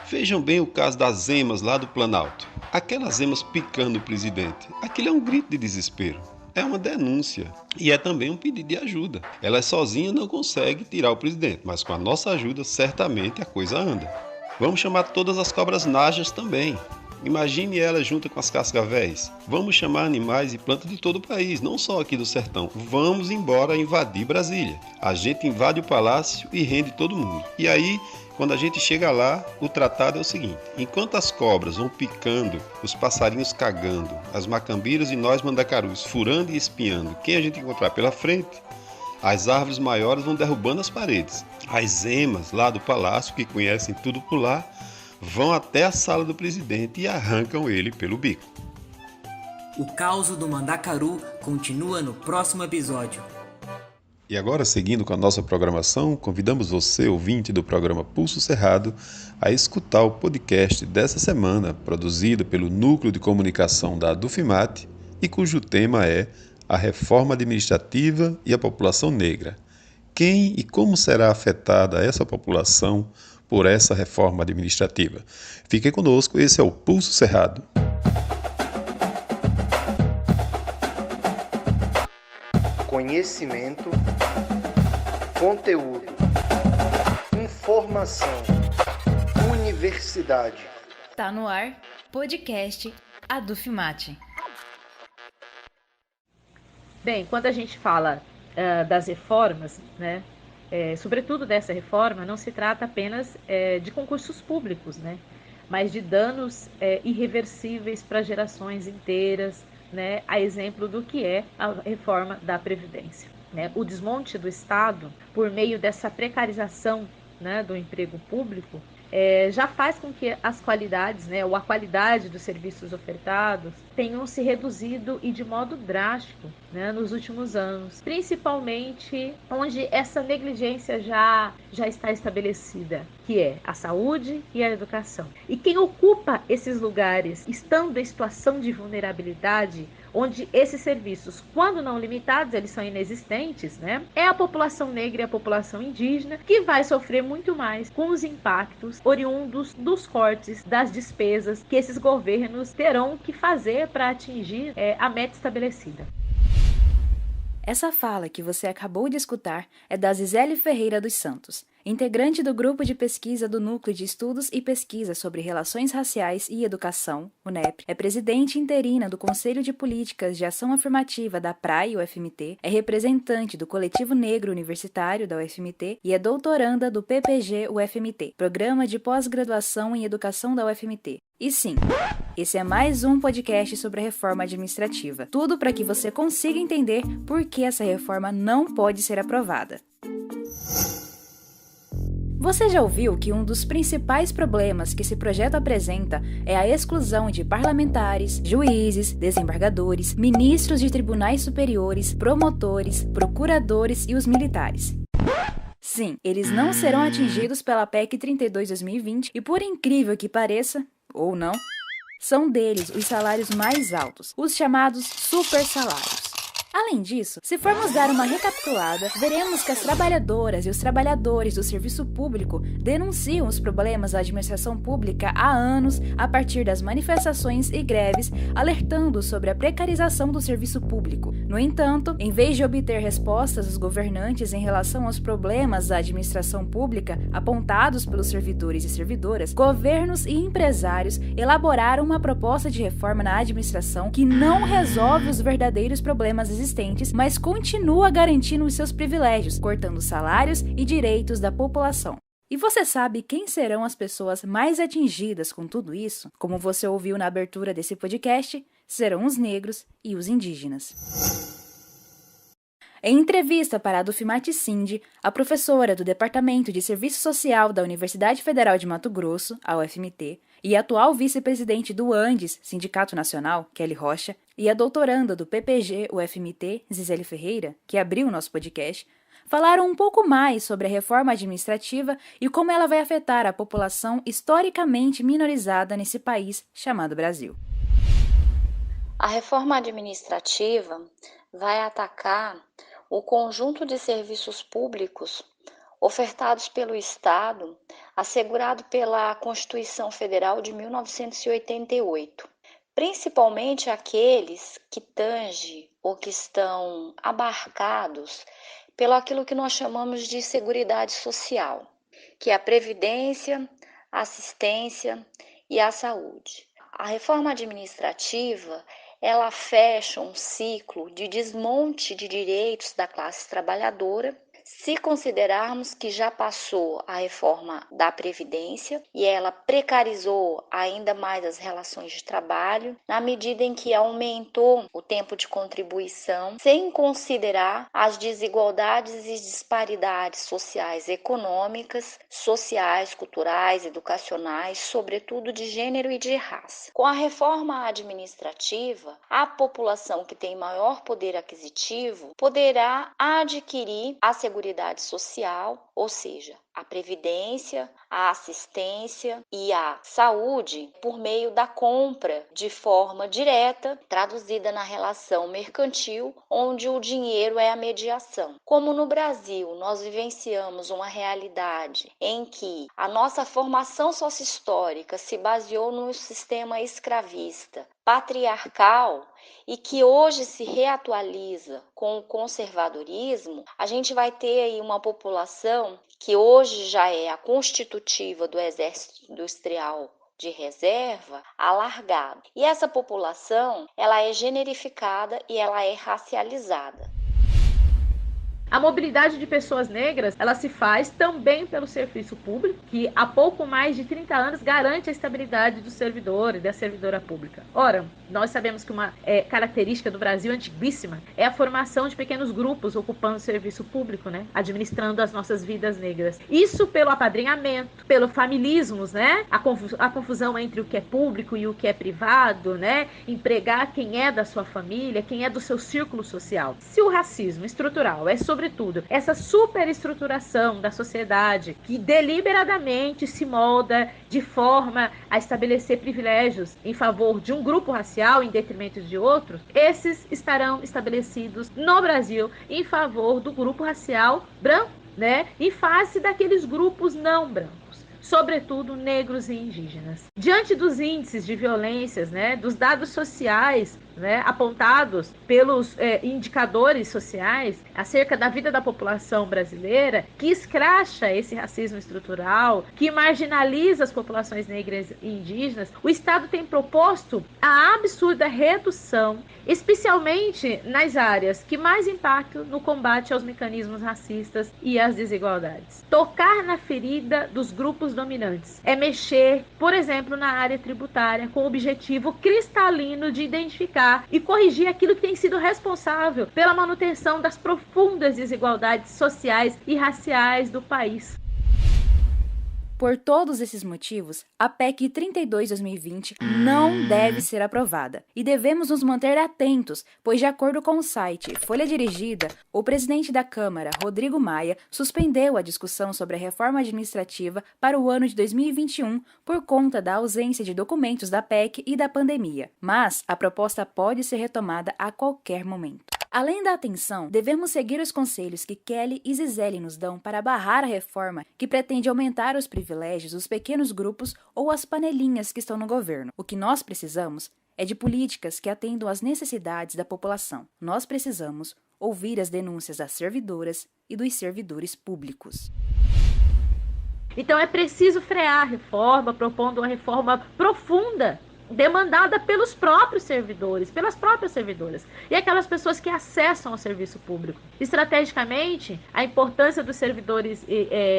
Vejam bem o caso das emas lá do Planalto. Aquelas emas picando o presidente. Aquilo é um grito de desespero. É uma denúncia. E é também um pedido de ajuda. Ela sozinha não consegue tirar o presidente, mas com a nossa ajuda, certamente a coisa anda. Vamos chamar todas as cobras najas também. Imagine ela junto com as cascavéis. Vamos chamar animais e plantas de todo o país, não só aqui do sertão. Vamos embora invadir Brasília. A gente invade o palácio e rende todo mundo. E aí, quando a gente chega lá, o tratado é o seguinte: enquanto as cobras vão picando, os passarinhos cagando, as macambiras e nós mandacarus furando e espiando quem a gente encontrar pela frente, as árvores maiores vão derrubando as paredes. As emas lá do palácio, que conhecem tudo por lá, vão até a sala do presidente e arrancam ele pelo bico. O caos do Mandacaru continua no próximo episódio. E agora, seguindo com a nossa programação, convidamos você, ouvinte do programa Pulso Cerrado, a escutar o podcast dessa semana, produzido pelo Núcleo de Comunicação da Dufimate e cujo tema é a reforma administrativa e a população negra. Quem e como será afetada essa população por essa reforma administrativa? Fiquem conosco, esse é o Pulso Cerrado. Conhecimento, conteúdo, informação, universidade. Tá no ar, podcast A Dufimate. Bem, quando a gente fala das reformas, né, sobretudo dessa reforma, não se trata apenas de concursos públicos, né, mas de danos irreversíveis para gerações inteiras, né, a exemplo do que é a reforma da Previdência. Né? O desmonte do Estado, por meio dessa precarização, né, do emprego público, já faz com que as qualidades, né, ou a qualidade dos serviços ofertados tenham se reduzido e de modo drástico, né, nos últimos anos, principalmente onde essa negligência já está estabelecida, que é a saúde e a educação. E quem ocupa esses lugares, estando em situação de vulnerabilidade, onde esses serviços, quando não limitados, eles são inexistentes, né? É a população negra e a população indígena que vai sofrer muito mais com os impactos oriundos dos cortes, das despesas que esses governos terão que fazer para atingir a meta estabelecida. Essa fala que você acabou de escutar é da Zizele Ferreira dos Santos, integrante do grupo de pesquisa do Núcleo de Estudos e Pesquisa sobre Relações Raciais e Educação, UNEP, é presidente interina do Conselho de Políticas de Ação Afirmativa da PRAE UFMT, é representante do Coletivo Negro Universitário da UFMT e é doutoranda do PPG UFMT, Programa de Pós-Graduação em Educação da UFMT. E sim, esse é mais um podcast sobre a reforma administrativa. Tudo para que você consiga entender por que essa reforma não pode ser aprovada. Você já ouviu que um dos principais problemas que esse projeto apresenta é a exclusão de parlamentares, juízes, desembargadores, ministros de tribunais superiores, promotores, procuradores e os militares? Sim, eles não serão atingidos pela PEC 32/2020 e, por incrível que pareça, ou não, são deles os salários mais altos, os chamados super salários. Além disso, se formos dar uma recapitulada, veremos que as trabalhadoras e os trabalhadores do serviço público denunciam os problemas da administração pública há anos a partir das manifestações e greves, alertando sobre a precarização do serviço público. No entanto, em vez de obter respostas dos governantes em relação aos problemas da administração pública apontados pelos servidores e servidoras, governos e empresários elaboraram uma proposta de reforma na administração que não resolve os verdadeiros problemas existentes, mas continua garantindo os seus privilégios, cortando salários e direitos da população. E você sabe quem serão as pessoas mais atingidas com tudo isso? Como você ouviu na abertura desse podcast, serão os negros e os indígenas. Em entrevista para a Dufimate Cindy, a professora do Departamento de Serviço Social da Universidade Federal de Mato Grosso, a UFMT, e atual vice-presidente do Andes, Sindicato Nacional, Kelly Rocha, e a doutoranda do PPG UFMT, Zizeli Ferreira, que abriu o nosso podcast, falaram um pouco mais sobre a reforma administrativa e como ela vai afetar a população historicamente minorizada nesse país chamado Brasil. A reforma administrativa vai atacar o conjunto de serviços públicos ofertados pelo Estado, assegurado pela Constituição Federal de 1988, principalmente aqueles que tangem ou que estão abarcados pelo aquilo que nós chamamos de Seguridade Social, que é a Previdência, a Assistência e a Saúde. A reforma administrativa, ela fecha um ciclo de desmonte de direitos da classe trabalhadora, se considerarmos que já passou a reforma da Previdência e ela precarizou ainda mais as relações de trabalho, na medida em que aumentou o tempo de contribuição, sem considerar as desigualdades e disparidades sociais, econômicas, sociais, culturais, educacionais, sobretudo de gênero e de raça. Com a reforma administrativa, a população que tem maior poder aquisitivo poderá adquirir a Seguridade Social, ou seja, a previdência, a assistência e a saúde por meio da compra de forma direta, traduzida na relação mercantil, onde o dinheiro é a mediação. Como no Brasil nós vivenciamos uma realidade em que a nossa formação sociohistórica se baseou no sistema escravista, patriarcal, e que hoje se reatualiza com o conservadorismo, a gente vai ter aí uma população que hoje já é a constitutiva do Exército Industrial de reserva, alargada. E essa população, ela é generificada e ela é racializada. A mobilidade de pessoas negras, ela se faz também pelo serviço público, que há pouco mais de 30 anos garante a estabilidade do servidor e da servidora pública. Ora, nós sabemos que uma característica do Brasil antiguíssima é a formação de pequenos grupos ocupando o serviço público, né? Administrando as nossas vidas negras. Isso pelo apadrinhamento, pelo familismos, né? A confusão entre o que é público e o que é privado, né? Empregar quem é da sua família, quem é do seu círculo social. Se o racismo estrutural é sobretudo essa superestruturação da sociedade que deliberadamente se molda de forma a estabelecer privilégios em favor de um grupo racial em detrimento de outros, esses estarão estabelecidos no Brasil em favor do grupo racial branco, né? Em face daqueles grupos não brancos, sobretudo negros e indígenas. Diante dos índices de violências, né, dos dados sociais, né, apontados pelos indicadores sociais acerca da vida da população brasileira, que escracha esse racismo estrutural, que marginaliza as populações negras e indígenas, o Estado tem proposto a absurda redução, especialmente nas áreas que mais impactam no combate aos mecanismos racistas e às desigualdades. Tocar na ferida dos grupos dominantes é mexer, por exemplo, na área tributária, com o objetivo cristalino de identificar e corrigir aquilo que tem sido responsável pela manutenção das profundas desigualdades sociais e raciais do país. Por todos esses motivos, a PEC 32/2020 não deve ser aprovada e devemos nos manter atentos, pois de acordo com o site Folha Dirigida, o presidente da Câmara, Rodrigo Maia, suspendeu a discussão sobre a reforma administrativa para o ano de 2021 por conta da ausência de documentos da PEC e da pandemia, mas a proposta pode ser retomada a qualquer momento. Além da atenção, devemos seguir os conselhos que Kelly e Zizeli nos dão para barrar a reforma que pretende aumentar os privilégios dos pequenos grupos ou as panelinhas que estão no governo. O que nós precisamos é de políticas que atendam às necessidades da população. Nós precisamos ouvir as denúncias das servidoras e dos servidores públicos. Então é preciso frear a reforma, propondo uma reforma profunda, demandada pelos próprios servidores, pelas próprias servidoras e aquelas pessoas que acessam ao serviço público. Estrategicamente, a importância dos servidores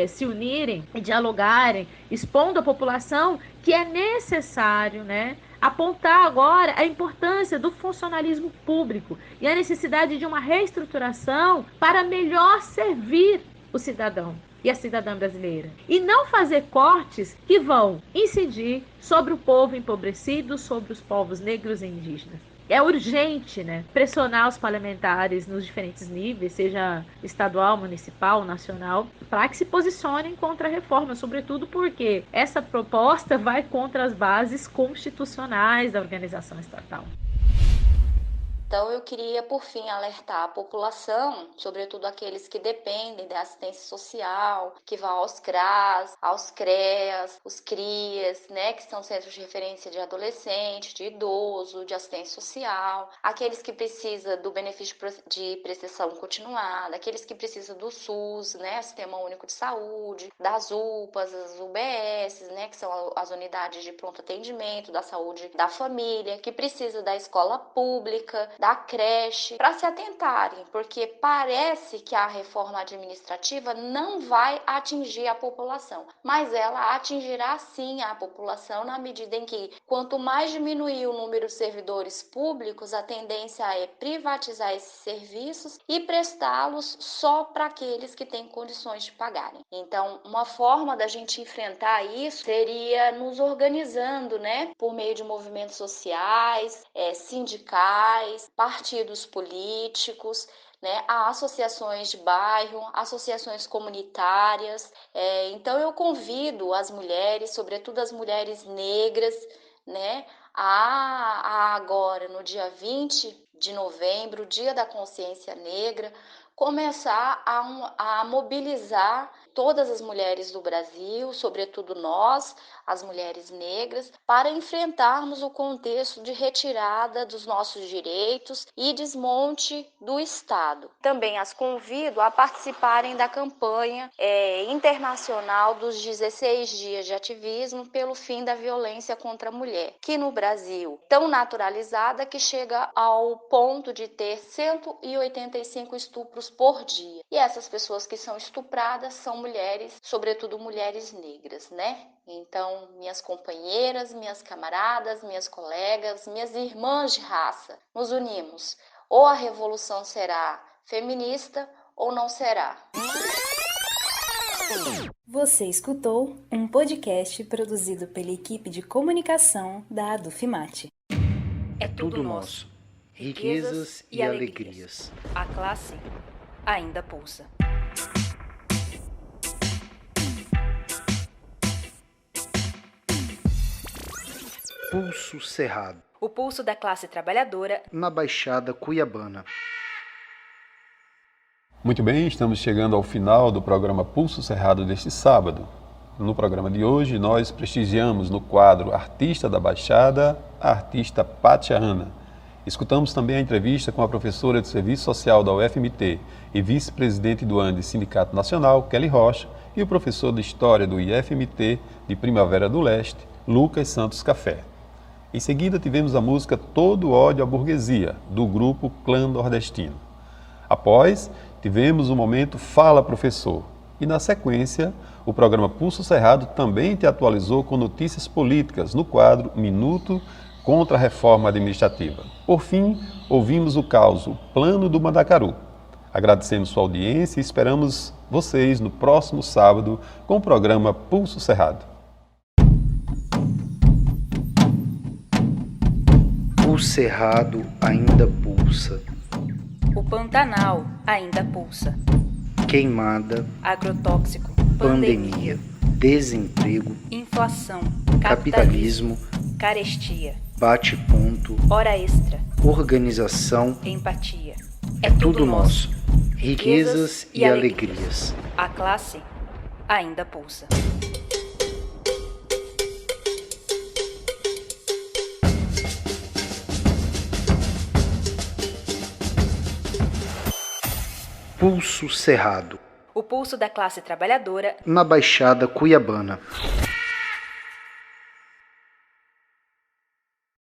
se unirem e dialogarem, expondo à população que é necessário, né, apontar agora a importância do funcionalismo público e a necessidade de uma reestruturação para melhor servir o cidadão e a cidadã brasileira. E não fazer cortes que vão incidir sobre o povo empobrecido, sobre os povos negros e indígenas. É urgente, né, pressionar os parlamentares nos diferentes níveis, seja estadual, municipal, nacional, para que se posicionem contra a reforma, sobretudo porque essa proposta vai contra as bases constitucionais da organização estatal. Então, eu queria, por fim, alertar a população, sobretudo aqueles que dependem da assistência social, que vão aos CRAS, aos CREAS, os CRIAS, né, que são centros de referência de adolescente, de idoso, de assistência social, aqueles que precisam do benefício de prestação continuada, aqueles que precisam do SUS, né, Sistema Único de Saúde, das UPAs, as UBS, né, que são as unidades de pronto atendimento da saúde da família, que precisa da escola pública, da creche, para se atentarem, porque parece que a reforma administrativa não vai atingir a população, mas ela atingirá sim a população na medida em que, quanto mais diminuir o número de servidores públicos, a tendência é privatizar esses serviços e prestá-los só para aqueles que têm condições de pagarem. Então, uma forma da gente enfrentar isso seria nos organizando, né, por meio de movimentos sociais, sindicais, partidos políticos, né, associações de bairro, associações comunitárias. Então eu convido as mulheres, sobretudo as mulheres negras, né, a agora, no dia 20 de novembro, Dia da Consciência Negra, começar a mobilizar todas as mulheres do Brasil, sobretudo nós, as mulheres negras, para enfrentarmos o contexto de retirada dos nossos direitos e desmonte do Estado. Também as convido a participarem da campanha internacional dos 16 dias de ativismo pelo fim da violência contra a mulher, que no Brasil, tão naturalizada que chega ao ponto de ter 185 estupros por dia. E essas pessoas que são estupradas são mulheres, sobretudo mulheres negras, né? Então, minhas companheiras, minhas camaradas, minhas colegas, minhas irmãs de raça, nos unimos. Ou a revolução será feminista ou não será. Você escutou um podcast produzido pela equipe de comunicação da Adufimate. É tudo nosso. Riquezas e alegrias. A classe ainda pulsa. Pulso Cerrado. O pulso da classe trabalhadora na Baixada Cuiabana. Muito bem, estamos chegando ao final do programa Pulso Cerrado deste sábado. No programa de hoje, nós prestigiamos no quadro Artista da Baixada, a artista Pátia Ana. Escutamos também a entrevista com a professora de Serviço Social da UFMT e vice-presidente do ANDE Sindicato Nacional, Kelly Rocha, e o professor de História do IFMT de Primavera do Leste, Lucas Santos Café. Em seguida, tivemos a música Todo Ódio à Burguesia, do grupo Clã Nordestino. Após, tivemos o momento Fala Professor. E na sequência, o programa Pulso Cerrado também te atualizou com notícias políticas no quadro Minuto contra a Reforma Administrativa. Por fim, ouvimos o caos, o Plano do Mandacaru. Agradecemos sua audiência e esperamos vocês no próximo sábado com o programa Pulso Cerrado. O Cerrado ainda pulsa. O Pantanal ainda pulsa. Queimada. Agrotóxico. Pandemia. Desemprego. Inflação. Capitalismo. Carestia. Bate-ponto. Hora extra. Organização. Empatia. É tudo nosso. Riquezas e alegrias. A classe ainda pulsa. Pulso Cerrado. O pulso da classe trabalhadora na Baixada Cuiabana.